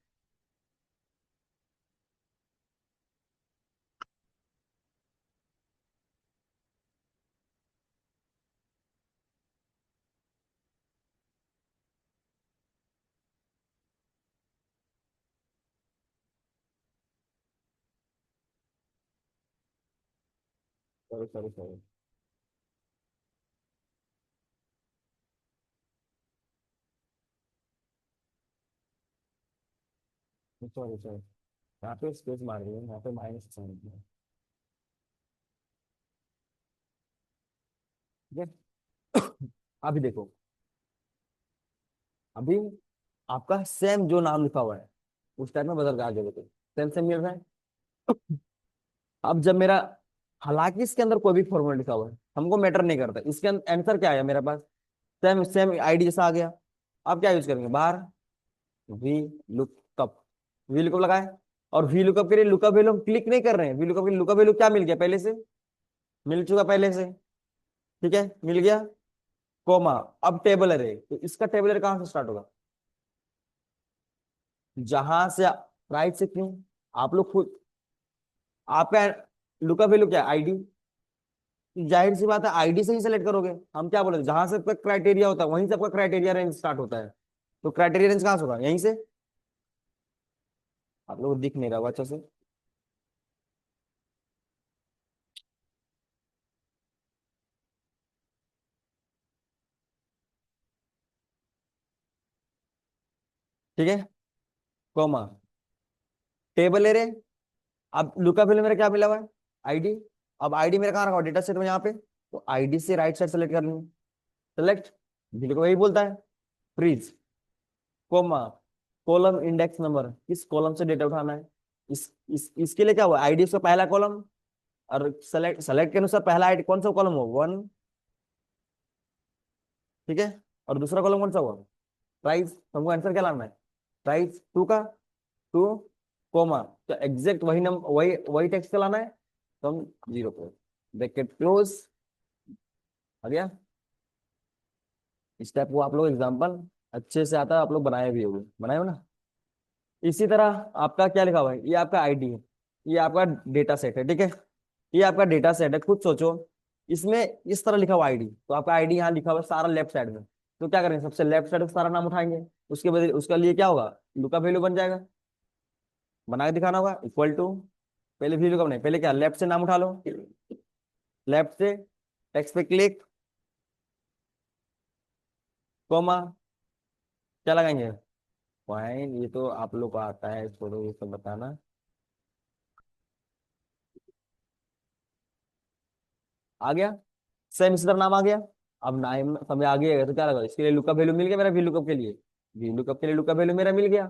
Speaker 1: Sorry sorry sorry. Sorry sorry, यहाँ पे स्पेस मार रही है, यहाँ पे माइनस साइन है। ठीक है। अभी देखो, अभी आपका सेम जो नाम लिखा हुआ है उस टाइप में बदल के आगे देखो, सेम सेम मिल रहा है। अब जब मेरा, हालांकि इसके अंदर कोई भी फॉर्मूला लिखा हुआ है हमको मैटर नहीं करता, इसके आंसर क्या है मेरे पास, सेम सेम आईडी जैसा आ गया। अब क्या यूज करेंगे, बाहर वी लुकअप, वी लुकअप लगाए। और वी लुकअप के लिए लुकअप वैल्यू हम क्लिक नहीं कर रहे हैं, वी लुकअप के लिए लुकअप वैल्यू क्या मिल गया पहले से, मिल चुका पहले से। ठीक है, मिल गया, कोमा। अब टेबल अरे, तो इसका टेबल अरे कहां से स्टार्ट होगा, जहां से राइट से क्यों, आप लोग खुद, आपका लुकअप वैल्यू क्या, आईडी, जाहिर सी बात है आईडी से ही सेलेक्ट करोगे। हम क्या बोले, जहां से आपका क्राइटेरिया होता है वहीं से आपका क्राइटेरिया रेंज स्टार्ट होता है। तो क्राइटेरिया रेंज कहां से होगा, यहीं से। आप लोग को दिख नहीं रहा होगा अच्छे से। ठीक है, कॉमा, टेबल एरे। अब लुकअप वैल्यू मेरा क्या मिला हुआ है, आईडी। अब आईडी मेरा कहाँ रखा, डेटा सेट में यहाँ पे, तो आईडी से राइट साइड सेलेक्ट करनी है, सेलेक्ट, को वही बोलता है, freeze, comma, column index number, किस कॉलम से डेटा उठाना है। इसके लिए क्या हुआ, आईडी उसका पहला कॉलम, और सेलेक्ट सेलेक्ट के अनुसार पहला आईडी कौन सा कॉलम हो, वन। ठीक है, और दूसरा कॉलम कौन सा हुआ, प्राइस, हमको आंसर क्या लाना है, प्राइस टू का, टू, कोमा, तो एग्जैक्ट वही नंबर, वही वही टेक्स्ट का लाना है, तो हम जीरो पे, ब्रैकेट क्लोज, आ गया। इस टाइप को आप लोग एग्जाम्पल अच्छे से आता है, आप लोग बनाए भी होंगे, बनाए हो ना। इसी तरह आपका क्या लिखा हुआ है, ये आपका आईडी है, ये आपका डेटा सेट है। ठीक है, ये आपका डेटा सेट है, खुद सोचो, इसमें इस तरह लिखा हुआ आईडी, तो आपका आईडी यहाँ लिखा हुआ है सारा लेफ्ट साइड में, तो क्या करेंगे, सबसे लेफ्ट साइड का सारा नाम उठाएंगे, उसके बदले उसका लिए क्या होगा, लुकअप वैल्यू बन जाएगा, बना के दिखाना होगा, इक्वल टू, पहले वैल्यू कब नहीं, पहले क्या, लेफ्ट से नाम उठा लो, लेफ्ट से टेक्स्ट पे क्लिक, कॉमा, क्या लगाएंगे, फाइन, ये तो आप लोग को आता है, छोड़ो ये सब बताना। आ गया, सेम इसी तरह नाम आ गया। अब नाम समय आ गया तो क्या लगा, इसके लिए लुकअप वैल्यू मिल गया मेरा, वी लुकअप के लिए, वी लुकअप के लिए लुकअप वैल्यू मेरा मिल गया।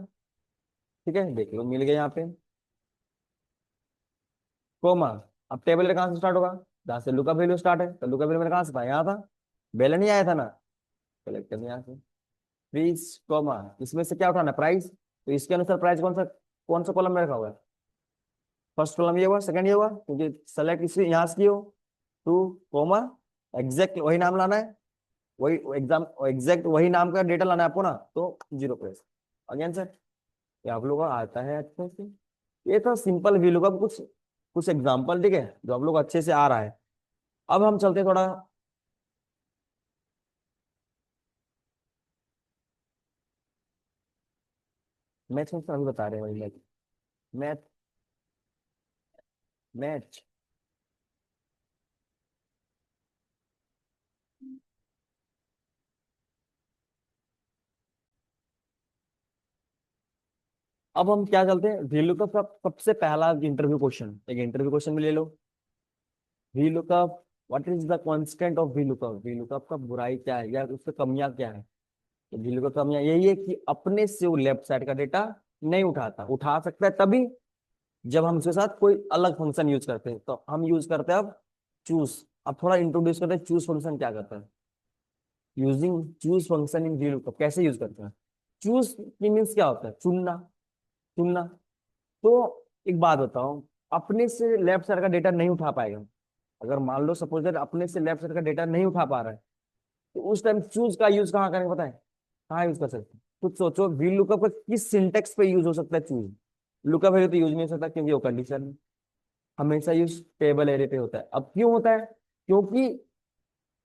Speaker 1: ठीक है, देख लो मिल गया यहाँ पे, कोमा। अब टेबल कहाँ से स्टार्ट होगा, जहाँ से लुकअप वैल्यू स्टार्ट है, तो लुकअप वैल्यू मेरा कहाँ से था, यहाँ था, बैलेंस नहीं आया था ना, कलेक्ट करने यहाँ से, प्लीज, कोमा, इसमें से क्या उठाना, प्राइस, तो इसके अनुसार प्राइस कौन सा कॉलम में रखा हुआ है, फर्स्ट कॉलम ये हुआ, सेकंड ये हुआ, क्योंकि सेलेक्ट इसी यहाँ से की हो, टू, कोमा, एग्जैक्ट वही नाम लाना है, वही एग्जाम एग्जैक्ट वही नाम का डेटा लाना है आपको ना, तो जीरो प्लेस, अगेन सर, ये आप लोगों को आता है अच्छे से। ये तो सिंपल वी लुकअप, कुछ कुछ एग्जांपल, ठीक है, जो आप लोग अच्छे से आ रहा है। अब हम चलते हैं थोड़ा, मैथ्स में, अभी बता रहे हैं वही मैथ, मैथ, मैथ। अब हम क्या चलते हैं, वी लुकअप का सबसे पहला इंटरव्यू क्वेश्चन, एक इंटरव्यू क्वेश्चन भी ले लो, VLOOKUP, what is the constant of V lookup, VLOOKUP का बुराई क्या है या उससे कमियां क्या है। तो वी लुकअप कमियां यही है कि अपने से वो लेफ्ट साइड का डेटा नहीं उठाता, उठा सकता है तभी जब हम उसके साथ कोई अलग फंक्शन यूज करते हैं, तो हम यूज करते हैं अब चूज। अब थोड़ा इंट्रोड्यूस करते हैं, चूज फंक्शन क्या करता है, using choose function in VLOOKUP कैसे यूज करते हैं। चूज की मीन्स क्या होता है, चुनना, चुनना। तो एक बात बताओ, अपने से लेफ्ट साइड का डेटा नहीं उठा पाएगा, अगर मान लो सपोज दैट अपने से लेफ्ट साइड का डेटा नहीं उठा पा रहा है, तो उस टाइम चूज का यूज कहाँ करेंगे पता है, कहाँ यूज कर सकते हैं, कुछ सोचो, VLOOKUP का किस सिंटेक्स पे यूज हो सकता है चूज, लुकअप वैल्यू तो यूज नहीं हो सकता क्योंकि वो कंडीशन है, हमेशा यूज टेबल एरे पे होता है। अब क्यों होता है, क्योंकि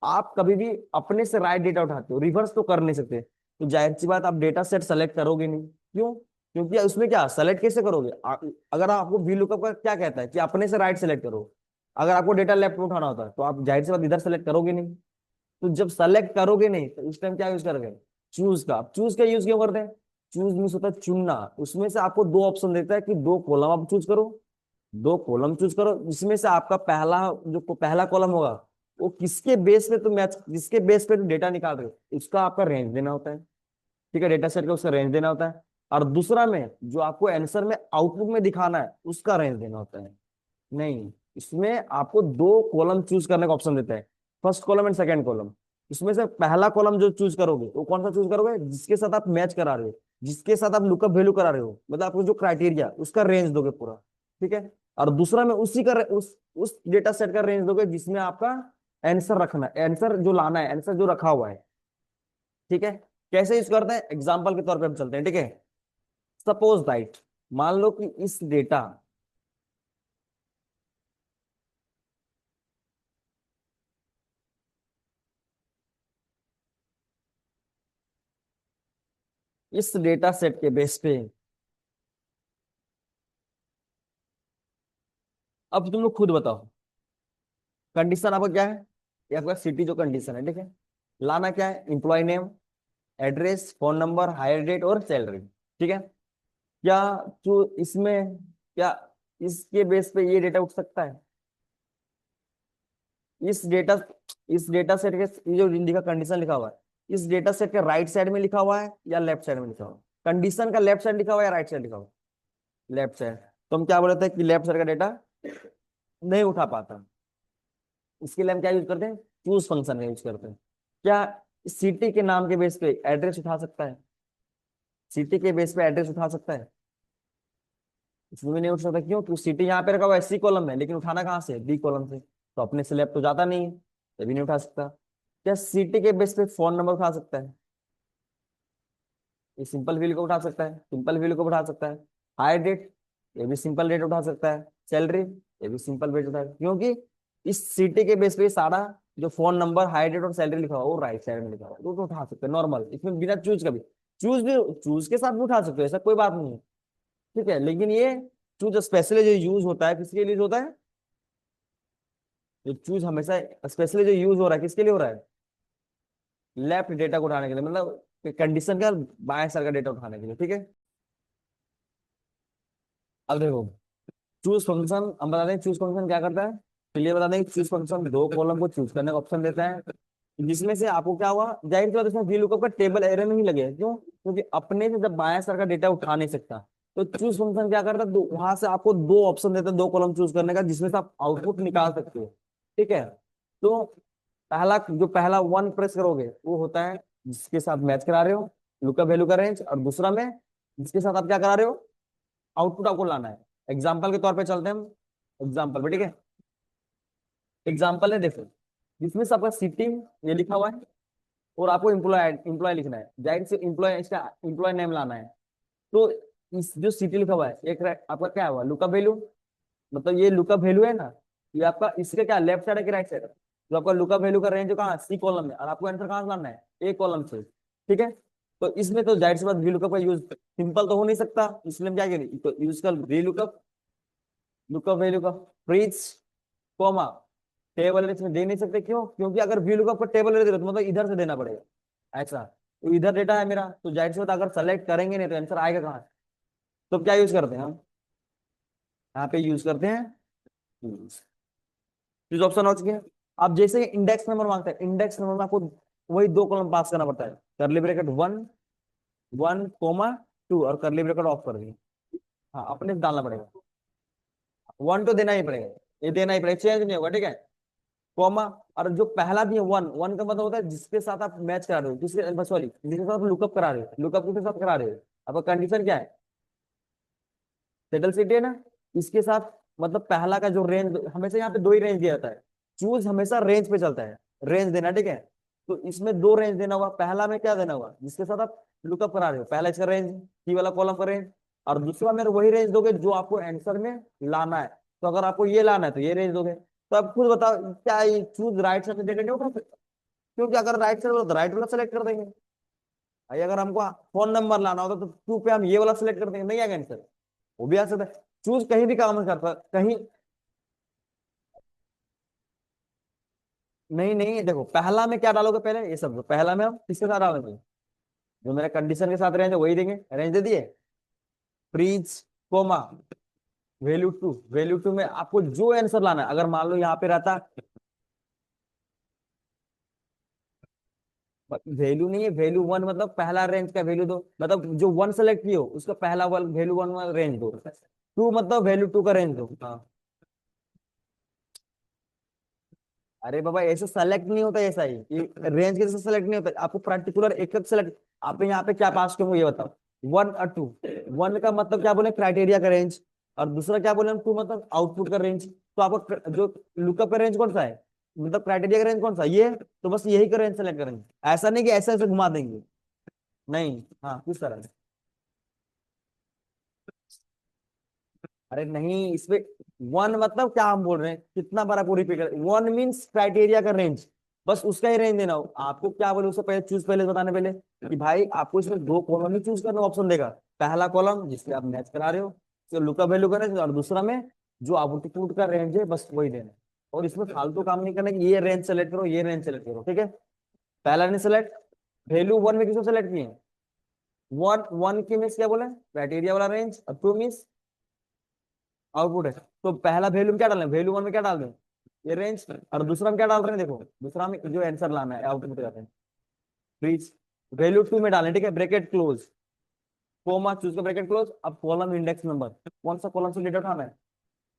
Speaker 1: आप कभी भी अपने से राइट डेटा उठाते हो, रिवर्स तो कर नहीं सकते, तो जाहिर सी बात आप डेटा सेट सेलेक्ट करोगे नहीं, क्यों, क्योंकि उसमें क्या सेलेक्ट कैसे करोगे, अगर आपको वी लुकअप का क्या कहता है कि अपने से राइट सेलेक्ट करो, अगर आपको डेटा लेफ्ट में उठाना होता है तो आप जाहिर सी बात इधर सेलेक्ट करोगे नहीं, तो जब सेलेक्ट करोगे नहीं तो उस टाइम क्या यूज करोगे, चूज का। चूज का यूज क्यों करते हैं, चूज मीन्स होता है चुनना। उसमें से आपको दो ऑप्शन देता है कि दो कॉलम आप चूज करो, दो कॉलम चूज करो, जिसमें से आपका पहला जो पहला कॉलम होगा वो किसके बेस पे तुम मैच, जिसके बेस पे तुम डेटा निकाल रहे हो उसका आपका रेंज देना होता है। ठीक है, डेटा सेट का उसका रेंज देना होता है। और दूसरा में जो आपको आंसर में आउटपुट में दिखाना है उसका रेंज देना होता है। नहीं, इसमें आपको दो कॉलम चूज करने का ऑप्शन देता है, first column and second column. इसमें से पहला कॉलम जो चूज करोगे वो कौन सा चूज करोगे, जिसके साथ आप मैच करा रहे हो, जिसके साथ आप लुकअप वैल्यू करा रहे हो, मतलब आपको जो क्राइटेरिया उसका रेंज दोगे पूरा। ठीक है। और दूसरा में उसी का उस डेटा सेट का रेंज दोगे जिसमें आपका आंसर रखना है, आंसर जो लाना है, आंसर जो रखा हुआ है। ठीक है। कैसे यूज करते हैं, एग्जाम्पल के तौर पे हम चलते हैं। ठीक है। सपोज दैट, मान लो कि इस डेटा सेट के बेस पे, अब तुम लोग खुद बताओ कंडीशन आपका क्या है। ये आपका सिटी जो कंडीशन है, ठीक है। लाना क्या है, employ name, address, phone number, hire date और सैलरी। ठीक है। क्या जो इसमें, क्या इसके बेस पे ये डेटा उठ सकता है, इस डेटा इस डेटा सेट के, ये जो लिखा कंडीशन लिखा हुआ है, इस डेटा सेट के राइट साइड में लिखा हुआ है या लेफ्ट साइड में लिखा हुआ है, कंडीशन का लेफ्ट साइड लिखा हुआ है या राइट साइड लिखा हुआ है, लेफ्ट साइड। तो हम क्या बोलते हैं कि लेफ्ट साइड का डेटा नहीं उठा पाता। इसके लिए हम क्या यूज करते हैं, चूज फंक्शन का यूज करते हैं। क्या सिटी के नाम के बेस पे एड्रेस उठा सकता है, सिटी के बेस पे एड्रेस उठा सकता है, इसमें भी नहीं उठ सकता। क्यों, क्योंकि सिटी यहाँ पे रखा हुआ है सी कॉलम में, लेकिन उठाना कहाँ से, बी कॉलम से, तो अपने से लेफ्ट तो जाता नहीं है, ये भी नहीं उठा सकता। क्या सिटी के बेस पे फोन नंबर उठा सकता है, ये सिंपल वैल्यू को उठा सकता है, सिंपल वैल्यू को उठा सकता है। हायर डेट, ये भी सिंपल डेट उठा सकता है। सैलरी, ये भी सिंपल डेट उठा सकता है, क्योंकि इस सिटी के बेस पे सारा जो फोन नंबर, हायर डेट और सैलरी लिखा हुआ है वो राइट साइड में लिखा हुआ है, तो उठा सकते हैं नॉर्मल, इसमें बिना चूज का भी। चूज भी, चूज के साथ भी उठा सकते हो, ऐसा कोई बात नहीं है। ठीक है, लेकिन ये चूज स्पेशली जो यूज होता है किसके लिए होता है, जो चूज हमेशा स्पेशली जो यूज हो रहा है किसके लिए हो रहा है, लेफ्ट डेटा को उठाने के लिए, मतलब कंडीशन का बाएं सर का डेटा उठाने के लिए। ठीक है। अब देखो, चूज फंक्शन हम बता दें, चूज फंक्शन क्या करता है, चलिए बता दें। चूज फंक्शन दो कॉलम को चूज करने का ऑप्शन देता है, जिसमें से आपको क्या हुआ, जाहिर सी बात इसमें VLOOKUP का टेबल एरर नहीं लगेगा। क्यों, क्योंकि अपने से जब बाएं सर का डेटा उठा नहीं सकता, तो चूज फंक्शन क्या करता है, वहां से आपको दो ऑप्शन देता है, दो कॉलम चूज करने का, जिसमें से आप आउटपुट निकाल सकते हो। ठीक है। तो पहला वन प्रेस करोगे वो होता है जिसके साथ मैच करा रहे हो, लुकअप वैल्यू का रेंज, और दूसरा में जिसके साथ आप क्या करा रहे हो, आउटपुट आपको लाना है। एग्जाम्पल के तौर पे चलते हैं हम, एग्जाम्पल पे। ठीक है। एग्जाम्पल है, देखो, जिसमें से आपका सिटी ये लिखा हुआ है, और आपको इम्प्लॉय इम्प्लॉय लिखना है, जाहिर से इम्प्लॉय, इसका इम्प्लॉय नेम लाना है। तो इस जो सिटी लिखा हुआ है, एक आपका क्या हुआ, लुकअप वैल्यू, मतलब ये लुकअप वैल्यू है ना, ये आपका इसका क्या लेफ्ट साइड है कि राइट साइड है, जो आपका लुकअप वैल्यू का रेंज कहाँ, सी कॉलम में, और आपको आंसर कहाँ से लाना है, ए कॉलम से। ठीक है। तो इसमें तो जाहिर सी बात VLOOKUP का यूज सिंपल तो हो नहीं सकता, इसलिए हम क्या करें, तो यूज कर VLOOKUP, लुकअप वैल्यू का फ्रीज, कॉमा, टेबल इसमें दे नहीं सकते। क्यों, क्योंकि अगर VLOOKUP का टेबल दे रहे तो मतलब इधर से देना पड़ेगा ऐसा, तो इधर डेटा है मेरा, तो जाहिर सी बात अगर सेलेक्ट करेंगे नहीं तो आंसर आएगा कहाँ से? तो क्या यूज करते हैं हम, यहाँ पे यूज करते हैं चूज ऑप्शन हो चुके हैं। अब जैसे इंडेक्स नंबर मांगता है, इंडेक्स नंबर में आपको वही दो कॉलम पास करना पड़ता है, करली bracket one, one comma two, और करली ब्रैकेट ऑफ कर दी। हाँ, अपने से डालना पड़ेगा, वन तो देना ही पड़ेगा, ये देना ही पड़ेगा, चेंज नहीं होगा। ठीक है। कॉमा, और जो पहला भी है वन, वन का मतलब होता है जिसके साथ आप मैच करा रहे हो, किसके, सॉरी, जिसके साथ लुकअप करा रहे हो, लुकअप किसके साथ करा रहे हो, आपका कंडीशन क्या है, सेटल सिटी है ना, इसके साथ, मतलब पहला का जो रेंज, हमेशा यहाँ पे दो ही रेंज दिया जाता है, चूज हमेशा रेंज पे चलता है, रेंज देना। ठीक है। तो इसमें दो रेंज देना होगा, पहला में क्या देना होगा, जिसके साथ आप लुकअप करा रहे हो, पहला इसका रेंज, सी वाला कॉलम का रेंज, और दूसरा में वही रेंज दोगे जो आपको आंसर में लाना है। तो अगर आपको ये लाना है तो ये रेंज दोगे। तो आप खुद बताओ, क्या ये चूज राइट साइड से नहीं उठा सकते, क्योंकि अगर राइट साइड बोला तो राइट वाला सेलेक्ट कर देंगे, भाई अगर हमको फोन नंबर लाना होता तो टू पे हम ये वाला सेलेक्ट कर देंगे, नहीं आएगा आंसर, वो भी आ सकता है। चूज कहीं भी काम करता, कहीं, नहीं नहीं, देखो पहला में क्या डालोगे, पहले ये सब पहला में हम किसके साथ डालेंगे, जो मेरा कंडीशन के साथ रेंज है वही देंगे, रेंज दे दिए। फ्रीज कोमा वैल्यू टू में आपको जो आंसर लाना है, अगर मान लो यहाँ पे रहता, वैल्यू नहीं है, वैल्यू वन मतलब पहला रेंज का वैल्यू दो, मतलब जो वन सेलेक्ट किए हो उसका पहला वैल्यू वन वाला रेंज दो। टू मतलब वैल्यू टू का रेंज दो। हाँ। अरे बाबा ऐसे सेलेक्ट नहीं होता, ऐसा ही रेंज के सेलेक्ट नहीं होता, आपको पर्टिकुलर एक एक सेलेक्ट। आप यहाँ पे क्या पास करूँ ये बताओ। वन और टू। वन का मतलब क्या बोले, क्राइटेरिया का रेंज। और दूसरा क्या बोले हम, टू मतलब आउटपुट का रेंज। तो आपको जो लुकअप का रेंज कौन सा है, मतलब क्राइटेरिया का रेंज कौन सा है? ये तो बस यही का रेंज सेलेक्ट करेंगे, ऐसा नहीं कि ऐसे ऐसे घुमा देंगे। नहीं। हाँ किस तरह से? अरे नहीं इसमें वन मतलब क्या हम बोल रहे हैं, कितना बार आपको रिपीट कर, वन मीन्स क्राइटेरिया का रेंज, बस उसका ही रेंज देना हो आपको। क्या बोले उससे पहले चूज, पहले बताने पहले कि भाई आपको इसमें दो कॉलम ही चूज करना ऑप्शन देगा। पहला कॉलम जिससे आप मैच करा रहे हो, तो लुकअप वैल्यू का रेंज, और दूसरा में जो आउटपुट का रेंज है बस वही देना है। और इसमें फालतू काम नहीं करना कि ये रेंज सेलेक्ट करो ये रेंज सेलेक्ट करो, ठीक है। पहला नहीं सेलेक्ट, वैल्यू वन में किसको सेलेक्ट किए? वन वन की मीन्स क्या बोले, क्राइटेरिया वाला रेंज, और टू मीन्स आउटपुट है। तो पहला वैल्यू में क्या डालें, वैल्यू वन में क्या डाल दें, ये रेंज, और दूसरा में क्या डाल रहे हैं, देखो दूसरा में जो आंसर लाना है आउटपुट जाते हैं। प्लीज वैल्यू टू में डालें, ठीक है, ब्रैकेट क्लोज, कोमा चूज का ब्रैकेट क्लोज। अब कॉलम इंडेक्स नंबर, कौन सा कॉलम से डेटा उठाना है,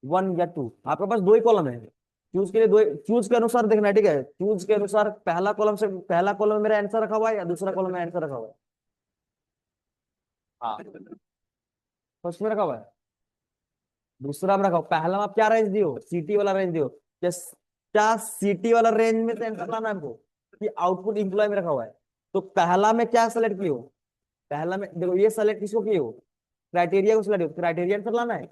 Speaker 1: वन या टू, आपके पास दो ही कॉलम है। चूज के लिए दो, चूज के अनुसार देखना है, ठीक है, चूज के अनुसार पहला कॉलम से, पहला कॉलम में मेरा आंसर रखा हुआ है या दूसरा कॉलम में आंसर रखा हुआ है। हाँ फर्स्ट में रखा हुआ है, दूसरा में रखा हुआ, पहला में आप क्या रेंज दियो, सीटी वाला रेंज दियो। क्या क्या सीटी वाला रेंज में से आंसर लाना है हमको, कि आउटपुट इंप्लॉय में रखा हुआ है। तो पहला में क्या सेलेक्ट किए हो, पहला में देखो ये सेलेक्ट किसको किए हो, क्राइटेरिया को सिलेक्ट हो, क्राइटेरिया आंसर लाना है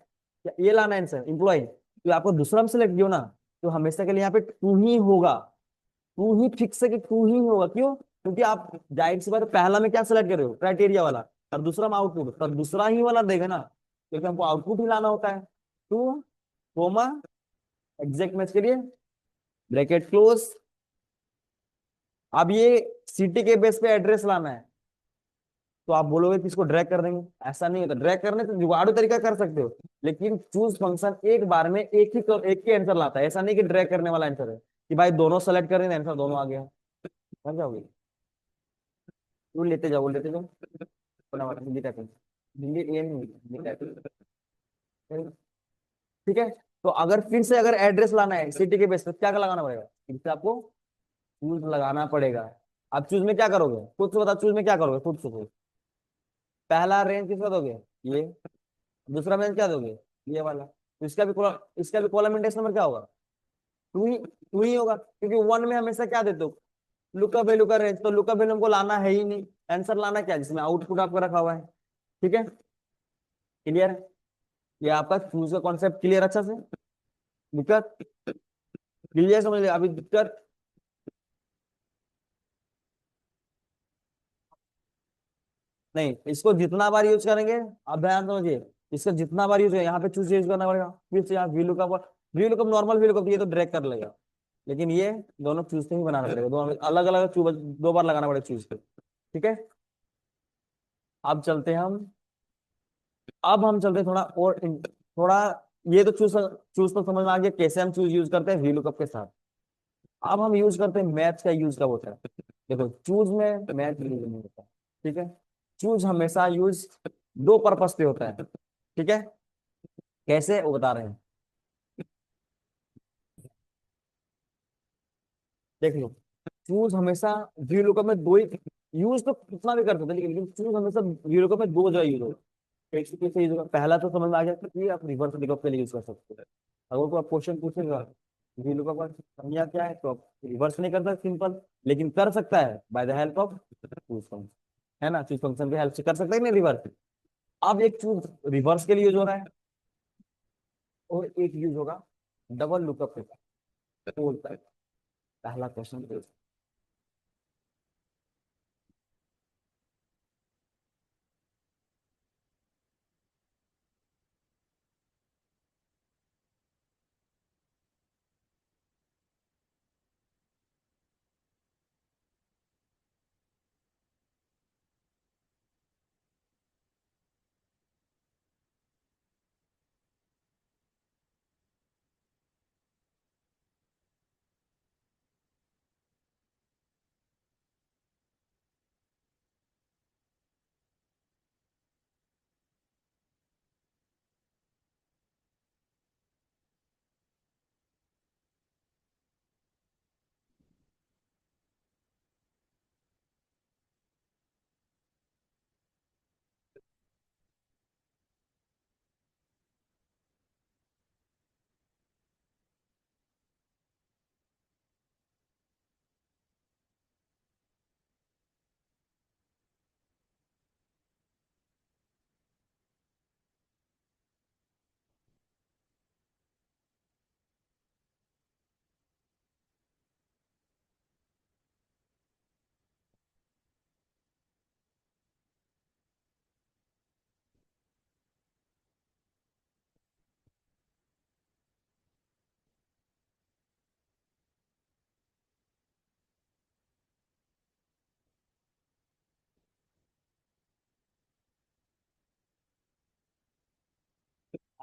Speaker 1: या ये लाना है आंसर इंप्लॉय, तो आपको दूसरा में सेलेक्ट किया ना, तो हमेशा के लिए यहाँ पे टू ही होगा। टू ही फिक्स है कि टू ही होगा, क्यों? क्योंकि आप जाहिर सी बात है, पहला में क्या सेलेक्ट कर रहे हो, क्राइटेरिया वाला, और दूसरा में आउटपुट, तो दूसरा ही वाला देगा ना, क्योंकि हमको आउटपुट ही लाना होता है। टू कोमा एग्जैक्ट मैच के लिए ब्रैकेट क्लोज। अब ये सिटी के बेस पे एड्रेस लाना है, तो आप बोलोगे कि इसको ड्रैग कर देंगे, ऐसा नहीं होता। ड्रैग करने से जुगाड़ू तरीका कर सकते हो, लेकिन चूज फंक्शन एक बार में एक ही आंसर लाता है, ऐसा नहीं कि ड्रैग करने वाला आंसर है कि भाई दोनों सेलेक्ट करें आंसर दोनों आ गया। समझ जाओगे, वो लेते जाओ, वो लेते जाओ, फटाफट हिंदी टाइपिंग, हिंदी ये नहीं, हिंदी टाइपिंग, ठीक है। तो अगर फिर से अगर एड्रेस लाना है सिटी के बेस पे, क्या लगाना पड़ेगा, फिर से आपको चूज लगाना पड़ेगा। आप चूज में क्या करोगे, खुद से बताओ, चूज में क्या करोगे खुद से खुद? पहला रेंज किसका दोगे, ये। दूसरा रेंज क्या दोगे, ये वाला। तो इसका भी कॉलम इंडेक्स नंबर क्या होगा, टू ही होगा, क्योंकि वन में हमेशा क्या देते हो, लुकअप वैल्यू का रेंज, तो लुकअप वैल्यू हमको लाना है ही नहीं, आंसर लाना क्या है जिसमें आउटपुट आपका रखा हुआ है, ठीक है। क्लियर है, ये आपका चूज का कॉन्सेप्ट क्लियर अच्छा से? दिक्कत क्लियर, समझ लिया अभी दिक्कत? नहीं, इसको जितना बार यूज करेंगे, आप ध्यान समझिए, इसका जितना बार यूज, यहाँ पे चूज यूज करना पड़ेगा, फिर से यहाँ V lookup normal V lookup, ये तो ड्रैग कर लेगा, लेकिन ये दोनों चूज से ही बनाना पड़ेगा, दोनों अलग अलग चूज, दो बार लगाना पड़ेगा चूज पे, ठीक है। अब चलते हैं हम, अब हम चलते हैं थोड़ा और थोड़ा, ये तो चूज चूज तो समझ में आ गया कैसे हम चूज यूज करते हैं वी लुकअप के साथ। अब हम यूज करते हैं मैथ का, यूज कब होता है, देखो चूज में मैथ यूज नहीं होता, ठीक है। चूज हमेशा यूज दो पर्पस पे होता है, ठीक है। कैसे वो बता रहे हैं, देख लो। चूज हमेशा वी लुकअप में दो ही यूज, तो कितना भी कर सकते हैं, लेकिन चूज हमेशा वी लुकअप में दो जगह यूज होगा। एक से कैसे यूज होगा, पहला तो समझ में आ गया कि आप रिवर्स लुकअप के लिए यूज कर सकते हैं। अगर कोई आप क्वेश्चन पूछेगा वी लुकअप का संज्ञा क्या है, तो आप रिवर्स नहीं कर सकते सिंपल, लेकिन कर सकता है by the help of choose function, है ना, चूज फंक्शन की हेल्प से कर सकते हैं नहीं रिवर्स। अब एक चूज रिवर्स के लिए यूज हो रहा है, और एक यूज होगा डबल लुकअप के साथ, तो बोलता है पहला क्वेश्चन।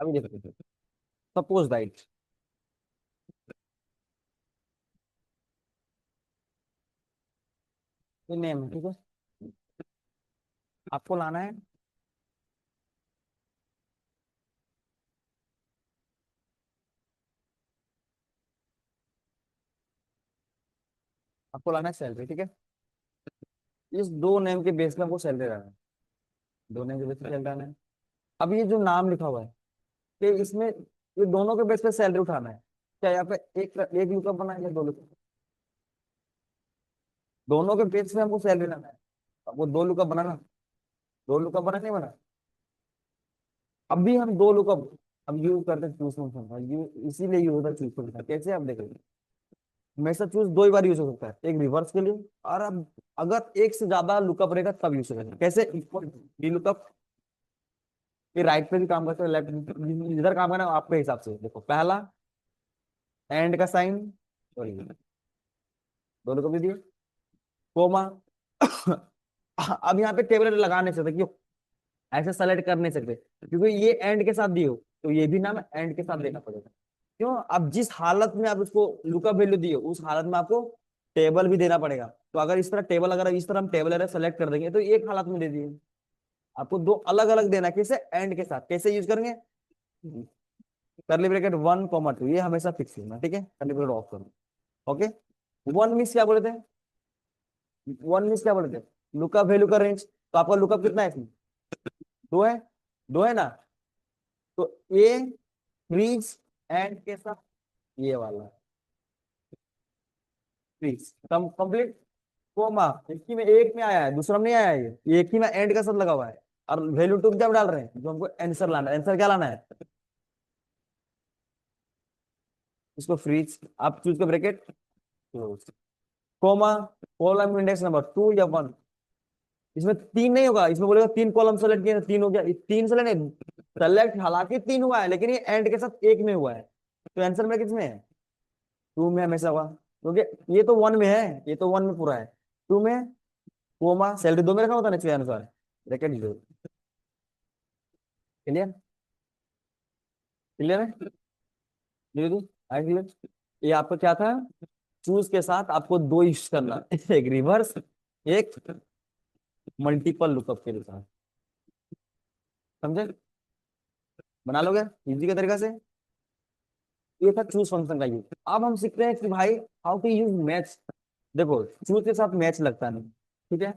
Speaker 1: अभी देखो, सपोज दैट ये नेम है, ठीक है। आपको लाना है, आपको लाना है सैलरी, ठीक है। इस दो नेम के बेस में आपको सैलरी लाना है, दो नेम के बेस पे सैलरी लाना है। अब ये जो नाम लिखा हुआ है, कि इसमें ये दोनों के बेस पे सैलरी उठाना है। क्या यहाँ पे एक एक लुकअप बना है या दो लुकअप? दोनों के बेस पे हमको सैलरी लाना है। अब वो दो लुकअप बनाना, दो लुकअप बना नहीं बना? अब भी हम दो लुकअप अब यूज करते हैं चूज फंक्शन, यू इसीलिए यूज होता है चूज फंक्शन। कैसे आप देख रहे हैं, हमेशा चूज दो ही बार यूज हो सकता है, एक रिवर्स के लिए, और अब अगर एक से ज्यादा लुकअप रहेगा तब यूज करेंगे। कैसे? ये लुकअप ये राइट पे भी काम करते हैं, लेफ्ट जिधर काम करना है आपके हिसाब से। देखो पहला एंड का साइन, सॉरी दो लुकअप दे दिए, कोमा। अब यहाँ पे टेबल लगा नहीं सकते, क्यों? ऐसे सेलेक्ट कर नहीं सकते, क्योंकि ये एंड के साथ दिए हो, तो ये भी नाम एंड के साथ देना पड़ेगा। क्यों? अब जिस हालत में आप उसको लुकअप वैल्यू दिए उस हालत में आपको टेबल भी देना पड़ेगा। तो अगर इस तरह टेबल, अगर इस तरह हम टेबल एरर सेलेक्ट कर देंगे तो एक हालत में दे दिए, आपको दो अलग अलग देना है। कैसे? एंड के साथ। कैसे यूज करेंगे? करली ब्रैकेट 1 2, ये हमेशा फिक्स होना, ठीक है। करली ब्रैकेट ऑफ करो, ओके। वन मीन्स क्या बोले थे? वन मीन्स क्या बोले थे? लुकअप वैल्यू का रेंज। तो आपका लुकअप कितना है इसमें? दो है, दो है ना? तो ए फ्रीज एंड के साथ ये वाला फ्रीज कम कंप्लीट, कोमा एक ही में, एक में आया है, दूसरा में नहीं आया है, ये एक ही में एंड का साथ लगा हुआ है। और वैल्यू टू क्या डाल रहे हैं? जो हमको आंसर लाना है। आंसर क्या लाना है? इसको फ्रीज, आप चूज कर bracket close, comma, column index number 2 या 1। इसमें तीन नहीं होगा, इसमें बोलेगा तीन कॉलम सेलेक्ट किए, तीन हो गया। ये तीन सेलेक्ट नहीं, सेलेक्ट हालांकि तीन हुआ है, लेकिन ये एंड के साथ एक में हुआ है। तो आंसर में किसमें है? टू में हमेशा हुआ, क्योंकि ये तो वन में है, ये तो वन में पूरा है। टू में कोमा, सैलरी दो में रखा होता है ना इसके अनुसार, ब्रैकेट दो। क्लियर? क्लियर है? दीदी आई क्लियर? ये आपका क्या था? चूज के साथ आपको दो यूज करना, एक रिवर्स, एक मल्टीपल लुकअप के साथ। समझे? बना लोगे इजी के तरीका से। ये था चूज फंक्शन का यूज। अब हम सीखते हैं कि भाई हाउ टू यूज मैच। देखो चूज के साथ मैच लगता नहीं, ठीक है।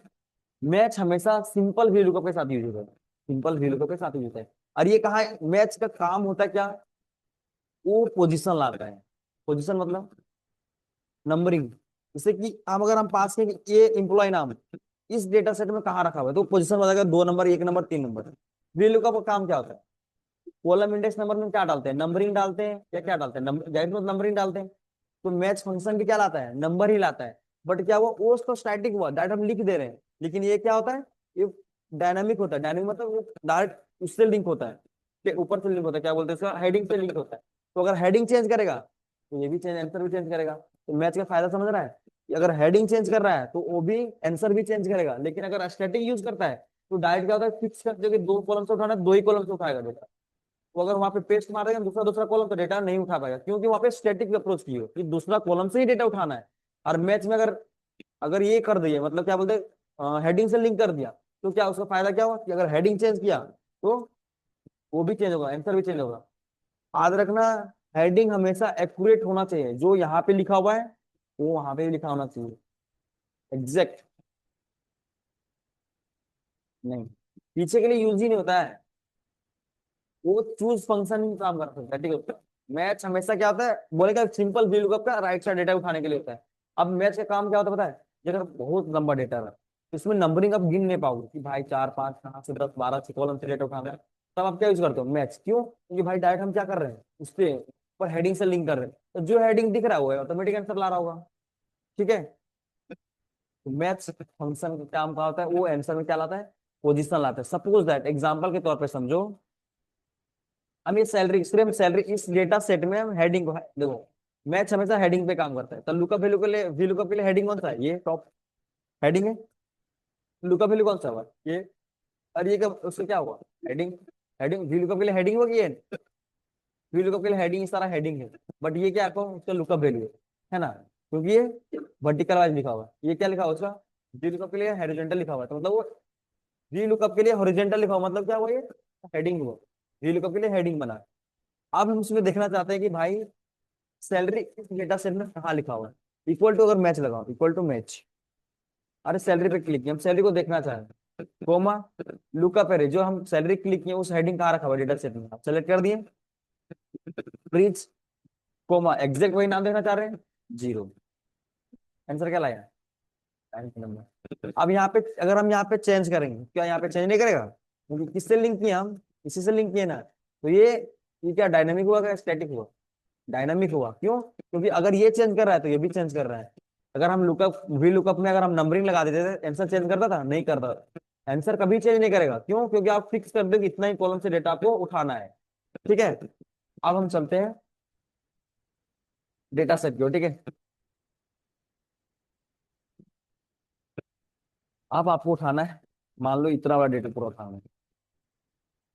Speaker 1: मैच हमेशा सिंपल वी लुकअप के साथ यूज होता है, सिंपल वी लुकअप के साथ यूज होता है। और ये कहा मैच का काम होता है क्या? वो पोजीशन लाता है। पोजीशन मतलब नंबरिंग। जैसे कि हम अगर हम पास के ये एम्प्लॉय नाम इस डेटा सेट में कहाँ रखा हुआ है, तो पोजीशन बताएगा 2 number, 1 number, 3 number. V lookup का काम क्या होता है? कॉलम इंडेक्स नंबर में क्या डालते हैं? नंबरिंग डालते हैं या क्या डालते हैं? नंबरिंग डालते हैं। तो मैच फंक्शन भी क्या लाता है? नंबर ही लाता है। बट क्या हुआ, वो तो स्टैटिक हुआ, दैट हम लिख दे रहे हैं। लेकिन ये क्या होता है? ये डायनामिक होता है। डायनामिक मतलब वो डायरेक्ट उससे लिंक होता है, ऊपर से लिंक होता है, क्या बोलते हैं इसका, हेडिंग से लिंक होता है। तो अगर हेडिंग चेंज करेगा तो ये भी चेंज, आंसर भी चेंज करेगा। तो मैच का फायदा समझ रहा है कि अगर हेडिंग चेंज कर रहा है तो वो भी आंसर भी चेंज करेगा। लेकिन अगर स्टैटिक यूज करता है तो डायरेक्ट क्या होता है, फिक्स कर देगा, दो कॉलम से उठाना, दो ही कॉलम से उठाएगा डेटा। तो अगर वहां पे पेस्ट मारेगा दूसरा दूसरा कॉलम, तो डेटा नहीं उठा पाएगा, क्योंकि वहां पे स्टैटिक अप्रोच की हो कि दूसरा कॉलम से ही डेटा उठाना है। और मैच में अगर अगर ये कर दिए, मतलब क्या बोलते हैं, हेडिंग से लिंक कर दिया, तो क्या उसका फायदा क्या हुआ कि अगर हेडिंग चेंज किया तो वो भी चेंज होगा, आंसर भी चेंज होगा। याद रखना, हेडिंग हमेशा एक्यूरेट होना चाहिए। जो यहाँ पे लिखा हुआ है वो वहां पे भी लिखा होना चाहिए, एग्जैक्ट नहीं। पीछे के लिए यूज ही नहीं होता है, वो चूज फंक्शन ही काम कर सकता है, ठीक है। मैच हमेशा क्या होता है, बोलेगा सिंपल वी लुकअप का राइट साइड डेटा उठाने के लिए होता है। अब मैच का काम क्या होता है पता है? कि अगर बहुत लंबा डेटा है तो इसमें नंबरिंग आप गिन नहीं पाओगे कि भाई 4 5 कहाँ से 10 12 से कॉलम से डेटा उठाना है। तब आप क्या यूज करते हो? मैच। क्यों? क्योंकि भाई डायरेक्ट हम क्या कर रहे हैं, उससे ऊपर हेडिंग से लिंक कर रहे हैं, तो जो हेडिंग दिख रहा है वो ऑटोमेटिक आंसर ला रहा होगा, ठीक है। तो मैच फंक्शन का काम क्या होता है, वो आंसर में क्या लाता है? पोजिशन लाता है। सपोज दैट एग्जाम्पल के तौर पर समझो, हम ये सैलरी, सिर्फ सैलरी इस डेटा सेट में हम हेडिंग को देखो, मैच हमेशा हेडिंग पे काम करता है। तो लुकअप वैल्यू के लिए, वी लुकअप के लिए हेडिंग कौन सा है? ये टॉप हेडिंग है। लुकअप वैल्यू कौन सा हुआ? ये। और ये क्या, उससे क्या हुआ? हेडिंग। हेडिंग वी लुकअप के लिए हेडिंग होगी ये। वी लुकअप के लिए हेडिंग इस तरह हेडिंग है, बट ये क्या आपको उसका लुकअप वैल्यू है ना, क्योंकि ये वर्टिकल वाइज लिखा हुआ है। ये क्या लिखा हुआ उसका, वी लुकअप के लिए हॉरिजॉन्टल लिखा हुआ है, तो मतलब वो वी लुकअप के लिए हॉरिजॉन्टल लिखा हुआ, मतलब क्या हुआ, ये हेडिंग हुआ, वी लुकअप के लिए हेडिंग बना। अब हम उसमें देखना चाहते हैं कि भाई सैलरी इस डेटा सेट में कहाँ लिखा हुआ है। इक्वल टू अगर मैच लगाओ, इक्वल टू मैच, अरे सैलरी पे क्लिक किया, हम सैलरी को देखना चाहें, कोमा लुकअप है जो हम सैलरी क्लिक किए उस हेडिंग कहाँ रखा हुआ डेटा सेट में, आप सेलेक्ट कर दिए, ब्रीच कोमा एग्जैक्ट वही नाम देखना चाह रहे हैं, जीरो, आंसर क्या लाया, 9th नंबर। अब यहाँ पे अगर हम यहाँ पे चेंज करेंगे, क्या यहाँ पे चेंज नहीं करेगा, क्योंकि किससे लिंक किया हम, इसी से लिंक किए ना, तो ये क्या डायनामिक हुआ क्या स्टैटिक हुआ, डायनामिक हुआ, क्यों, क्योंकि अगर ये चेंज कर रहा है तो ये भी चेंज कर रहा है। अगर हम लुकअप वी लुकअप में अगर हम नंबरिंग लगा देते थे आंसर चेंज करता था, नहीं करता, आंसर कभी चेंज नहीं करेगा, क्यों, क्योंकि आप फिक्स कर दो कि इतना ही कॉलम से डेटा आपको उठाना है। ठीक है, अब हम चलते हैं डेटा सेट की ओर, ठीक है। अब आपको उठाना है, मान लो इतना बड़ा डेटा पूरा उठाना है,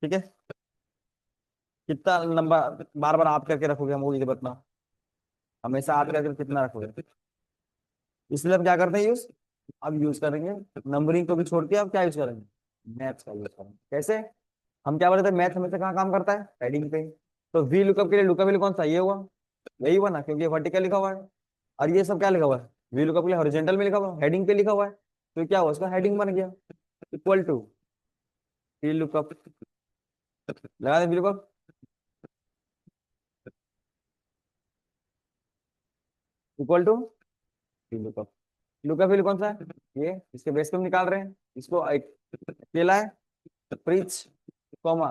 Speaker 1: ठीक है। कितना नंबर बार बार आप करके रखोगे, हमको ये बताओ, हमेशा आप करके कितना रखोगे, इसलिए हम क्या करते हैं यूज, अब यूज करेंगे नंबरिंग को भी छोड़ के, अब क्या यूज करेंगे, मैथ्स का यूज करेंगे। कैसे, हम क्या बोलते हैं, मैथ हमेशा कहाँ काम करता है, हेडिंग पे। तो वी लुकअप के लिए लुकअप वैल्यू कौन सा, ये हुआ, यही हुआ ना, क्योंकि वर्टिकल लिखा हुआ है, और ये सब क्या लिखा हुआ है, वी लुकअप के लिए हॉरिजॉन्टल में लिखा हुआ है, हेडिंग पे लिखा हुआ है, तो क्या हुआ, उसका हेडिंग बन गया, इक्वल टू वी लुकअप, लगा दे VLOOKUP, equal to VLOOKUP, lookup value कौन सा है, ये इसके बेस पे हम निकाल रहे हैं, इसको एक अकेला है, प्रीच कॉमा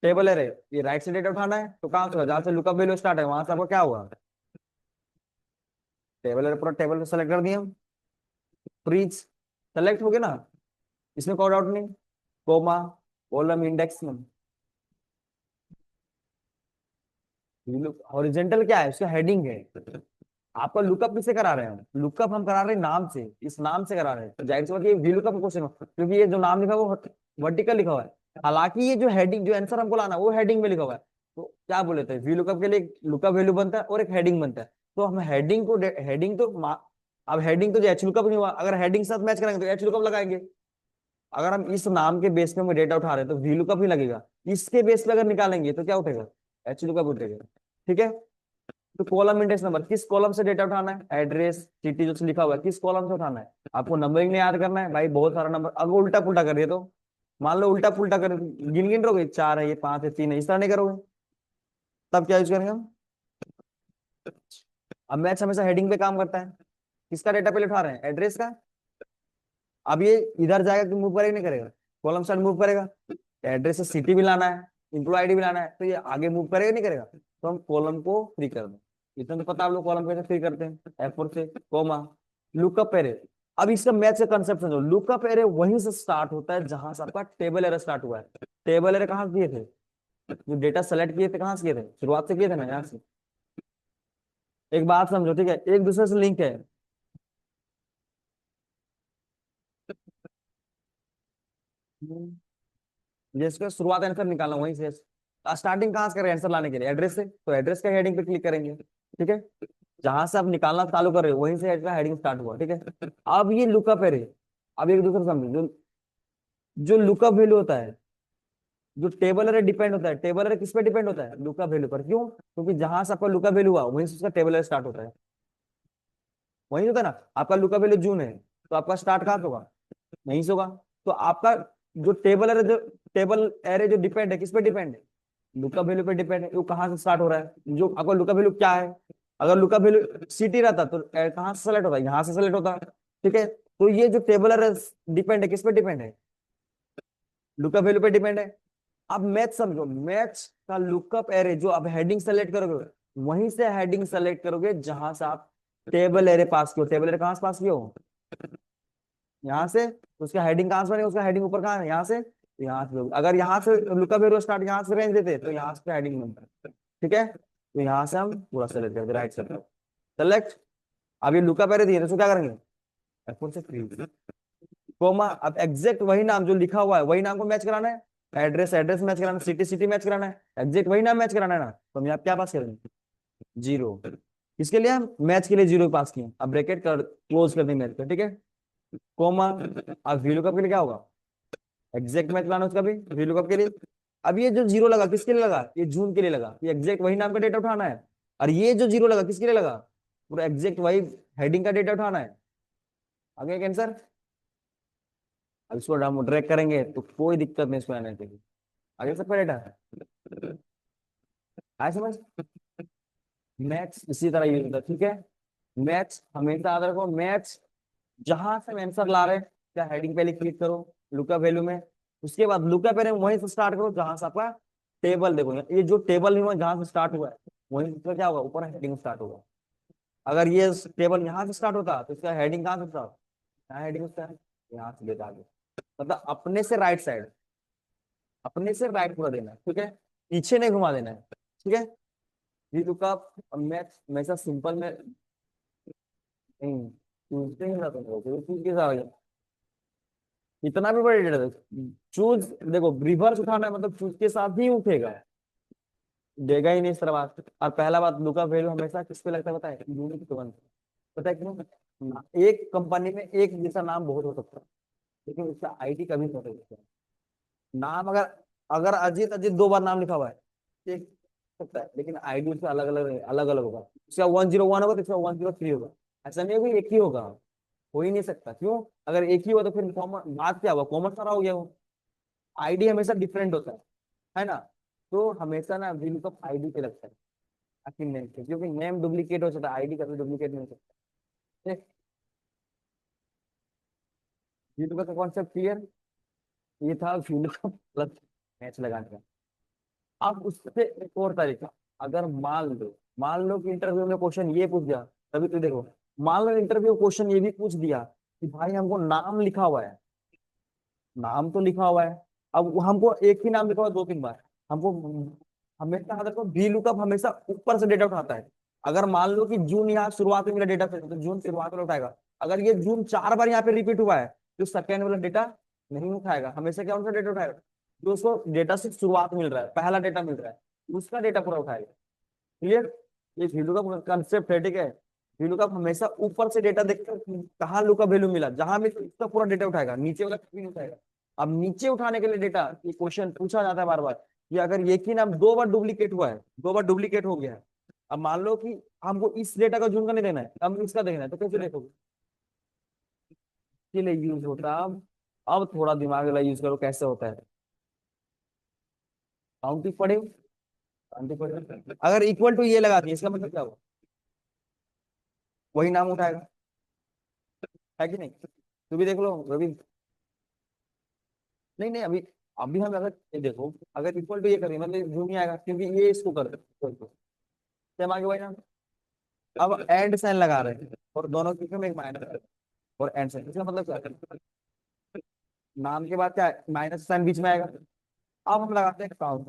Speaker 1: टेबल है रे, ये राइट से डेटा उठाना है, तो कहाँ से, जहाँ से लुकअप वैल्यू स्टार्ट है वहां से आपको क्या हुआ, टेबल है, पूरा टेबल सेलेक्ट कर दिया, प्रीच सेलेक्ट हो गया ना, इसमें कोई डाउट नहीं, कोमा कॉलम इंडेक्स में, हॉरिजॉन्टल क्या है, उसका हेडिंग है। आपका लुकअप किससे करा रहे हैं, लुकअप हम करा रहे हैं नाम से, इस नाम से करा रहे हैं, तो जाहिर सी बात है ये वी लुकअप क्वेश्चन, क्योंकि ये जो नाम लिखा हुआ वो वर्टिकल लिखा हुआ है, हालांकि ये जो हेडिंग जो आंसर हमको लाना है वो हेडिंग में लिखा हुआ है, तो क्या बोले थे, वी लुकअप के लिए लुकअप वैल्यू बनता है और एक हेडिंग बनता है, तो हम हेडिंग को हेडिंग तो अब हेडिंग तो जो एच लुकअप नहीं हुआ, अगर हेडिंग साथ मैच करेंगे तो एच लुकअप लगाएंगे, अगर हम इस नाम के बेस पे हम डेटा उठा रहे हैं तो वी लुकअप ही लगेगा, इसके बेस पे अगर निकालेंगे तो क्या उठेगा, एच लुकअप उठेगा। ठीक है, तो कॉलम इंडेक्स नंबर, किस कॉलम से डेटा उठाना है, एड्रेस सिटी जो लिखा हुआ है किस कॉलम से उठाना है, आपको नंबरिंग नहीं याद करना है भाई, बहुत सारा नंबर, अगर उल्टा पुल्टा करिए तो, मान लो उल्टा पुल्टा कर गिन गिन रहोगे, 4 है, ये 5 है, 3 है, इस तरह नहीं करोगे, तब क्या यूज करेंगे हम, अब मैच हमेशा हेडिंग पे काम करता है, किसका डेटा पहले उठा रहे हैं, एड्रेस का, अब ये इधर जाएगा कि मूव करेगा नहीं करेगा, कॉलम साइड मूव करेगा, एड्रेस से सिटी भी लाना है, इंप्लॉय आईडी भी लाना है, तो ये आगे मूव करेगा नहीं करेगा, तो हम कॉलम को फ्री कर दें, इतना तो पता आप लोग कॉलम कैसे फ्री करते हैं, F4 से कोमा लुकअप एरे। अब इसका मैच का कंसेप्ट समझो, लुकअप एरे वहीं से स्टार्ट होता है जहां से आपका टेबल एरे स्टार्ट हुआ है, टेबल एरे कहाँ से किए थे, जो डेटा सेलेक्ट किए थे कहाँ से किए थे, शुरुआत से किए थे ना, यहाँ से। एक बात समझो, ठीक है, एक दूसरे से लिंक है, जिसका शुरुआत आंसर निकालना वहीं से, स्टार्टिंग कहाँ से करें आंसर लाने के लिए, एड्रेस से, तो एड्रेस का हेडिंग पे क्लिक करेंगे, ठीक है, जहां से आप निकालना चालू कर रहे हो वहीं से हेडिंग स्टार्ट हुआ, ठीक है। अब ये लुकअप है, अब एक दूसरे समझो, जो लुकअप वैल्यू होता है, जो टेबल एरे डिपेंड होता है, टेबल एरे किस पे डिपेंड होता है, लुकअप वैल्यू पर, क्यों, क्योंकि जहां से आपका लुकअप वैल्यू हुआ वहीं से उसका टेबल एरे स्टार्ट होता है, वहीं होता है ना, आपका लुकअप वैल्यू जून है, तो आपका स्टार्ट कहाँ से होगा, नहीं से होगा, तो आपका जो टेबल एरे जो डिपेंड है किस पे डिपेंड है, लुकअप वैल्यू पे डिपेंड है, वो कहाँ से स्टार्ट हो रहा है, जो आपका लुकअप वैल्यू क्या है, अगर लुकअप वैल्यू सिटी रहता तो कहाँ से सेलेक्ट होता है, यहाँ से सेलेक्ट होता, ठीक है, तो ये जो टेबल एरे डिपेंड है किस पे डिपेंड है, लुकअप वैल्यू पे डिपेंड है। अब मैथ समझो, मैथ का लुकअप एरे जो अब हेडिंग सेलेक्ट करोगे वहीं से हेडिंग सेलेक्ट करोगे जहां से आप टेबल एरे पास किए हो, टेबल एरे कहां से पास किए हो, यहाँ से, तो उसका हेडिंग कहां से बनेगा, उसका हेडिंग ऊपर कहाँ है, यहाँ से, यहाँ से अगर यहाँ से लुकअप एरो स्टार्ट यहाँ से रेंज देते तो यहाँ से हेडिंग बनता है, ठीक है, तो यहाँ से हम पूरा सेलेक्ट करते राइट से सेलेक्ट। अब ये लुकअप एरे दिए तो क्या करेंगे, F4 से फ्री कोमा, अब एग्जैक्ट वही नाम जो लिखा हुआ है वही नाम को मैच कराना है, एड्रेस एड्रेस मैच कराना, सिटी सिटी मैच कराना है, एग्जैक्ट वही नाम मैच कराना है ना, तो हम यहाँ पे क्या पास करेंगे, जीरो। किसके लिए, हम मैच के लिए जीरो पास किए, अब ब्रैकेट कर क्लोज कर दी मैच का, ठीक है, कोमा। अब VLOOKUP के लिए क्या होगा, एग्जैक्ट मैच कराना उसका भी VLOOKUP के लिए। अब ये जो जीरो लगा किसके लिए लगा, ये जून के लिए लगा, ये एग्जैक्ट वही नाम का डेटा उठाना है। और ये जो जीरो लगा किसके लिए लगा, पूरा एग्जैक्ट वही हेडिंग का डेटा उठाना है। आगे कैंसर, अब इसको हम ड्रैग करेंगे तो कोई दिक्कत नहीं इसको आने के लिए, आगे सबका डेटा है, आए समझ। मैच इसी तरह यूज होता है, ठीक है। मैच हमेशा याद रखो, मैच जहां से आंसर ला रहे हैं, क्या हेडिंग पहले क्लिक करो लुकअप वैल्यू में, उसके बाद लुकअप वैल्यू वहीं से स्टार्ट करो जहां से आपका टेबल, देखो ये जो टेबल हुआ जहां से स्टार्ट हुआ है वहीं से क्या होगा, ऊपर हेडिंग स्टार्ट होगा। अगर ये टेबल यहाँ से स्टार्ट होता तो इसका हेडिंग कहाँ से स्टार्ट, यहाँ हेडिंग स्टार्ट, यहाँ से लेकर आगे, मतलब अपने से राइट साइड, अपने से राइट पूरा देना है, ठीक है, पीछे नहीं घुमा देना है, ठीक है। ये लुकअप मैथ हमेशा सिंपल में नहीं, चूजते ही ना तुम चूज के साथ इतना भी बड़े डेटा, चूज देखो रिवर्स उठाना है मतलब चूज के साथ ही उठेगा, देगा ही नहीं इस तरह बात। और पहला बात लुकअप वैल्यू हमेशा किस पे लगता है, पता है, यूनिक टू वन, पता है क्यों, एक कंपनी में एक जैसा नाम बहुत हो सकता है, लेकिन उसका आईडी कभी नहीं हो सकता। नाम अगर अगर अजीत अजीत दो बार नाम लिखा हुआ है एक सकता है, लेकिन आईडी उसका अलग अलग अलग अलग होगा, इसका 101 होगा तो इसका 103 होगा, ऐसा नहीं होगा एक ही होगा, हो ही नहीं सकता, क्यों, अगर एक ही हुआ तो फिर कॉमन बात क्या हुआ, कॉमन सारा हो गया वो, आईडी हमेशा डिफरेंट होता है ना। तो हमेशा ना VLOOKUP आईडी पे लगता है, आखिर नेम पे, क्योंकि नेम डुप्लीकेट हो सकता है, आईडी कभी डुप्लीकेट नहीं हो सकता। VLOOKUP का कॉन्सेप्ट क्लियर, ये था VLOOKUP प्लस मैच लगाने का। अब उससे एक और तरीका, अगर मान लो कि इंटरव्यू में क्वेश्चन ये पूछ दिया, तभी तो देखो, मान लो इंटरव्यू क्वेश्चन ये भी पूछ दिया कि भाई हमको नाम लिखा हुआ है, नाम तो लिखा हुआ है, अब वो हमको एक ही नाम लिखा हुआ है दो तीन बार, हमको हमेशा अगर को VLOOKUP हमेशा ऊपर से डेटा उठाता है। अगर मान लो कि जून यहाँ शुरुआत में मेरा डेटा तो जून शुरुआत में उठाएगा, अगर ये जून 4 बार यहाँ पे रिपीट हुआ है तो सेकेंड वाला डेटा नहीं उठाएगा, हमेशा क्या उनका डेटा उठाएगा, जो उसको डेटा से शुरुआत मिल रहा है, पहला डेटा मिल रहा है उसका डेटा पूरा उठाएगा। क्लियर, ये VLOOKUP कंसेप्ट है, ठीक है। VLOOKUप हमेशा ऊपर से डेटा देखकर कहाँ लुकअप वैल्यू मिला, जहां में उसका पूरा डेटा उठाएगा, नीचे वाला कभी नहीं उठाएगा। अब नीचे उठाने के लिए डेटा, ये क्वेश्चन पूछा जाता है बार बार कि अगर एक ही नाम 2 बार डुप्लीकेट हुआ है, 2 बार डुप्लीकेट हो गया है, अब मान लो कि हमको इस डेटा का जून का नहीं देना है, हम इसका देखना है, तो कैसे देखोगे, इसके लिए यूज होता है। अब थोड़ा दिमाग वाला यूज करो, कैसे होता है, काउंटिंग पढ़े, काउंटिंग पढ़े, अगर इक्वल टू ये लगा दिए इसका मतलब क्या हुआ, वही नाम उठाएगा, है कि नहीं, तू भी देख लो रवि। नहीं नहीं, अभी अभी हम अगर ये देखो, अगर इक्वल टू ये करें मतलब जूम नहीं आएगा, क्योंकि ये इसको कर दे सेम आगे वही नाम। अब एंड साइन लगा रहे हैं और दोनों के में एक माइनस और एंड साइन, इसका मतलब क्या है, नाम के बाद क्या माइनस साइन बीच में आएगा। अब हम लगाते हैं काउंट,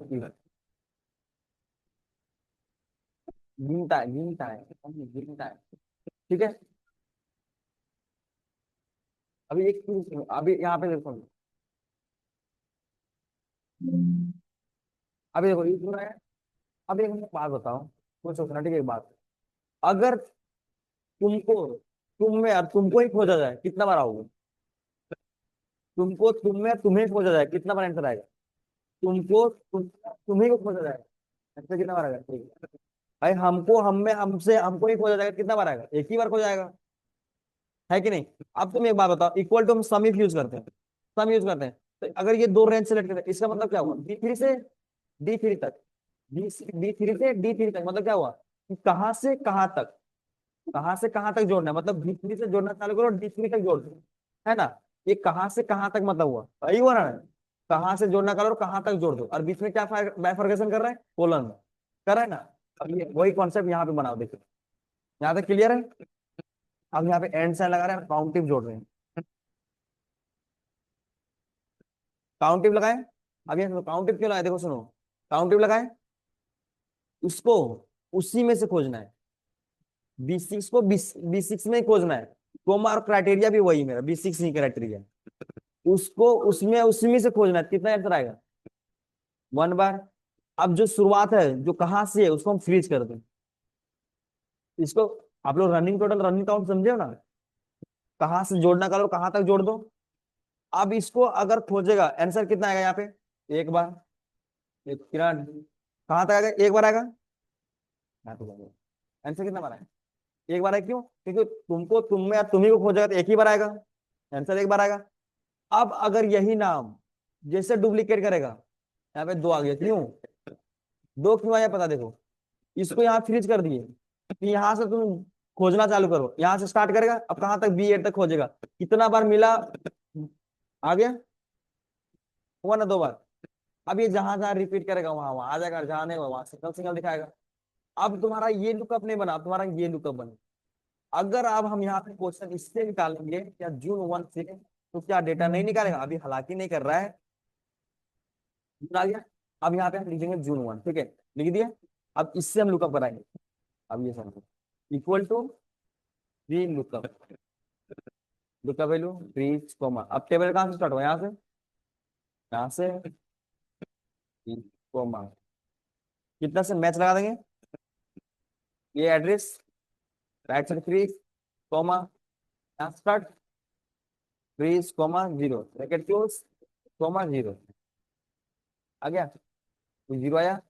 Speaker 1: गिनता है गिनता है गिनता है, ठीक है। अभी एक चीज अभी यहाँ पे देखो, अभी देखो ये पूरा है। अब एक बात बताओ, कुछ सोचना, ठीक है, एक बात, अगर तुमको तुम में और तुमको ही खोजा जाए कितना बार आओगे, तुमको तुम में तुम्हें खोजा जाए कितना बार आंसर आएगा, तुम्ही को खोजा जाए आंसर कितना बार आएगा, ठीक है। भाई हमको हम में हमसे हमको ही खोजा जाएगा कितना बार आएगा, एक ही बार खोजा जाएगा, है कि नहीं। अब तुम एक बात बताओ, इक्वल टू हम सम इफ यूज करते हैं, सम यूज करते हैं, तो अगर ये दो रेंज सेलेक्ट करते हैं इसका मतलब क्या हुआ, D3 से D3 तक, D3 से D3 तक, मतलब क्या हुआ कि कहाँ से कहाँ तक, कहाँ से कहाँ तक जोड़ना है, मतलब D3 से जोड़ना चालू करो D3 तक जोड़ दो, है ना। ये कहाँ से कहाँ तक मतलब हुआ, सही हुआ ना, कहाँ से जोड़ना करो कहाँ तक जोड़ दो, और बीच में क्या बाइफरकेशन कर रहा है, कोलन कर रहा है ना। अब ये वही कॉन्सेप्ट यहाँ पे बनाओ, देखो यहाँ तक क्लियर है। अब यहाँ पे एंड साइन लगा रहे हैं, काउंटिव जोड़ रहे हैं, काउंटिव लगाए। अब ये काउंटिव क्यों लगाए, देखो सुनो, काउंटिव लगाए, उसको उसी में से खोजना है, B6 को B6 में ही खोजना है, कोमा और क्राइटेरिया भी वही मेरा B6 ही क्राइटेरिया, उसको उसमें उसी में से खोजना है, कितना आंसर आएगा, 1 बार। अब जो शुरुआत है जो कहाँ से है उसको हम फ्रीज कर दें। इसको आप लोग रनिंग टोटल रनिंग काउंट समझे हो ना, कहाँ से जोड़ना करो कहाँ तक जोड़ दो। अब इसको अगर खोजेगा आंसर कितना आएगा यहाँ पे, 1 बार। एक किरण कहाँ तक आएगा, 1 बार आएगा। यहाँ पे आंसर कितना बार आएगा, 1 बार है। क्यों, क्योंकि तुमको तुम में तुम्ही को खोजेगा तो एक ही बार आएगा, आंसर 1 बार आएगा। अब अगर यही नाम जैसे डुप्लीकेट करेगा, यहाँ पे 2 आ गया, क्यों 2 क्यों आया पता देखो। इसको यहाँ फ्रीज कर दिए, तो यहाँ से तुम खोजना चालू करो, यहाँ से स्टार्ट करेगा, अब कहाँ तक B8 तक खोजेगा, कितना बार मिला, आ गया, हुआ ना 2 बार। अब ये जहां जहां रिपीट करेगा वहां वहां आ जाएगा, जहां नहीं वहां सिंगल सिंगल दिखाएगा। अब तुम्हारा ये लुकअप नहीं बना, तुम्हारा ये लुकअप बना। अगर अब हम यहाँ पे क्वेश्चन इससे निकालेंगे क्या जून 1 से, तो क्या डेटा नहीं निकालेगा, अभी हालांकि नहीं कर रहा है, निकाल गया। अब यहाँ पे हम लिखेंगे जून 1, ठीक है, लिख दिए। अब इससे हम लुकअप कराएंगे। अब ये समझो, equal to three lookup, lookup value three comma, अब टेबल कहाँ से स्टार्ट हुआ, यहाँ से कॉमा, कितना से मैच लगा देंगे, ये address right side three comma, यहाँ start three comma zero, bracket close comma zero, आ गया, तो जीरो आया।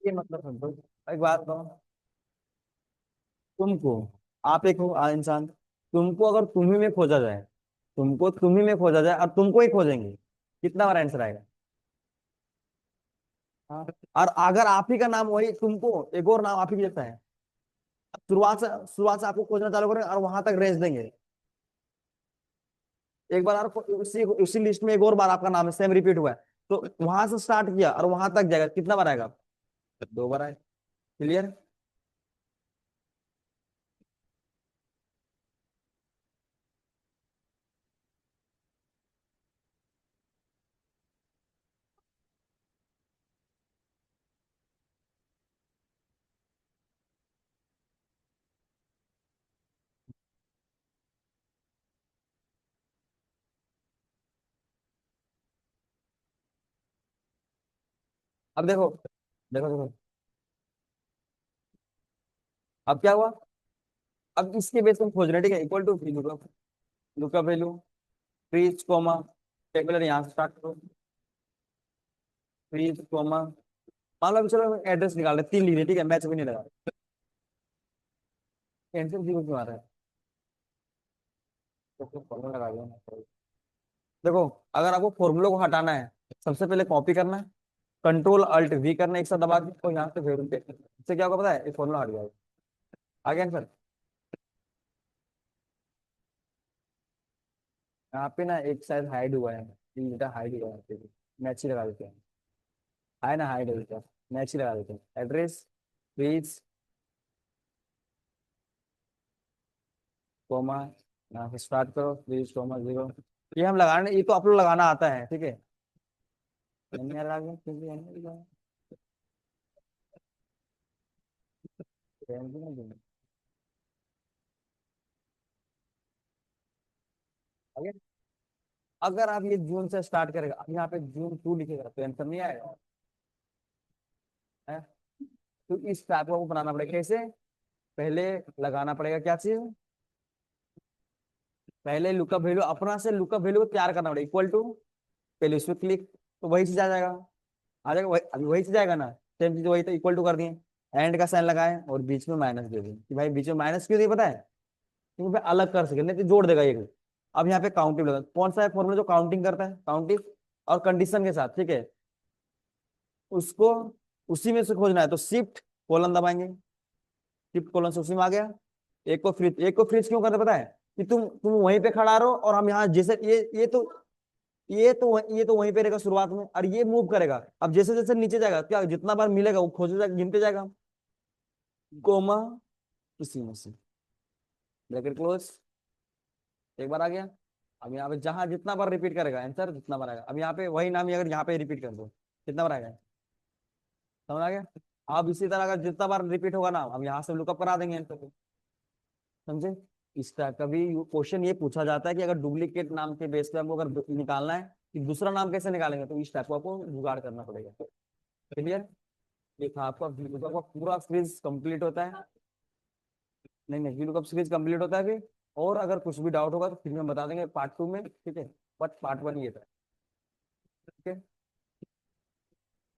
Speaker 1: ये मतलब समझो, एक बात कहो, तुमको, आप एक हो इंसान, तुमको अगर तुम्ही में खोजा जाए, तुमको तुम्ही में खोजा जाए और तुमको ही खोजेंगे, कितना बार आंसर आएगा। हाँ, और अगर आप ही का नाम वही तुमको एक और नाम आप ही जैसा है, शुरुआत से आपको खोजना चालू करेंगे और वहां तक रेंज देंगे। एक बार और उसी उसी लिस्ट में एक और बार आपका नाम है सेम रिपीट हुआ है, तो वहां से स्टार्ट किया और वहां तक जाएगा, कितना बार आएगा, 2 बार आए। क्लियर। अब देखो, देखो देखो, अब क्या हुआ, अब इसके बेस पे हम खोज रहे हैं, ठीक है, equal to lookup, lookup value freeze comma, tabular यहाँ से स्टार्ट करो, फ्रीज कॉमा, मान लो अभी चलो एड्रेस निकाल रहे हैं, 3 लिख रहे हैं, ठीक है, मैच भी नहीं लगा, आंसर जीरो क्यों आ रहा है, तो फॉर्मूला लगा दिया। देखो, अगर आपको फॉर्मूला को हटाना है, सबसे पहले कॉपी करना है, Ctrl+Alt+V करना है एक साथ दबा के, तो यहाँ से वेरिएबल पे इससे क्या होगा पता है, ये फॉर्मूला हट जाएगा। आ गया आंसर। यहाँ पे ना एक शायद हाइड हुआ है, तीन डेटा हाइड हुआ है यहाँ पे, मैच ही लगा देते हैं, है ना हाइड हो गया, मैच ही लगा देते हैं, एड्रेस प्लीज कॉमा, यहाँ से स्टार्ट करो प्लीज कॉमा जीरो, ये हम लगाने, ये तो आप लोग लगाना आता है, ठीक है, नहीं आ गया क्योंकि आगे। अगर आप ये जून से स्टार्ट करेगा, अब यहाँ पे जून 2 लिखेगा तो आंसर नहीं आएगा, है? तो इस टाइप को बनाना पड़ेगा, कैसे, पहले लगाना पड़ेगा क्या चीज, पहले लुकअप वैल्यू अपना से लुकअप वैल्यू को तैयार करना पड़ेगा, इक्वल टू, पहले उस पर क्लिक, तो वही चीज आ जाएगा, आ जाएगा वही, अभी वही चीज आएगा ना, सेम चीज वही, तो इक्वल टू कर दिए, एंड का साइन लगाए और बीच में माइनस दे दिए, कि भाई बीच में माइनस क्यों दिए पता है, क्योंकि भाई अलग कर सके, नहीं तो जोड़ देगा ये। अब यहाँ पे काउंटिंग लगा, कौन सा है फॉर्मूला जो काउंटिंग करता है, काउंटिंग और कंडीशन के साथ, ठीक है, उसको उसी में से खोजना है, तो शिफ्ट कोलन दबाएंगे, शिफ्ट कोलन से उसी में आ गया। एक को फ्रीज क्यों करते पता है, कि तुम वहीं पे खड़ा रहो और हम यहाँ जैसे ये तो वहीं पे रहेगा शुरुआत में, और ये मूव करेगा, अब जैसे जैसे नीचे जाएगा क्या, जितना बार मिलेगा वो खोजे जाएगा, गिनते जाएगा, कोमा, इसी में से ब्रैकेट क्लोज, एक बार आ गया। अब यहाँ पे जहां जितना बार रिपीट करेगा आंसर जितना बार आएगा, अब यहाँ पे वही नाम ही अगर यहाँ पे रिपीट कर दो, कितना बार आएगा, समझ आ गया। अब इसी तरह अगर जितना बार रिपीट होगा ना, हम यहाँ से लुकअप करा देंगे, समझे। इस टाइप का भी क्वेश्चन ये पूछा जाता है कि अगर डुप्लीकेट नाम के बेस पे हमको अगर निकालना है कि दूसरा नाम कैसे निकालेंगे, तो इस टाइप को आपको जुगाड़ करना पड़ेगा। क्लियर। देखा आपका VLOOKUP का पूरा सीरीज कंप्लीट होता है। नहीं नहीं, VLOOKUP सीरीज कंप्लीट होता है फिर। और अगर कुछ भी डाउट होगा तो फिर हम बता देंगे पार्ट 2 में, ठीक है। बट पार्ट 1 ये था, ठीक है।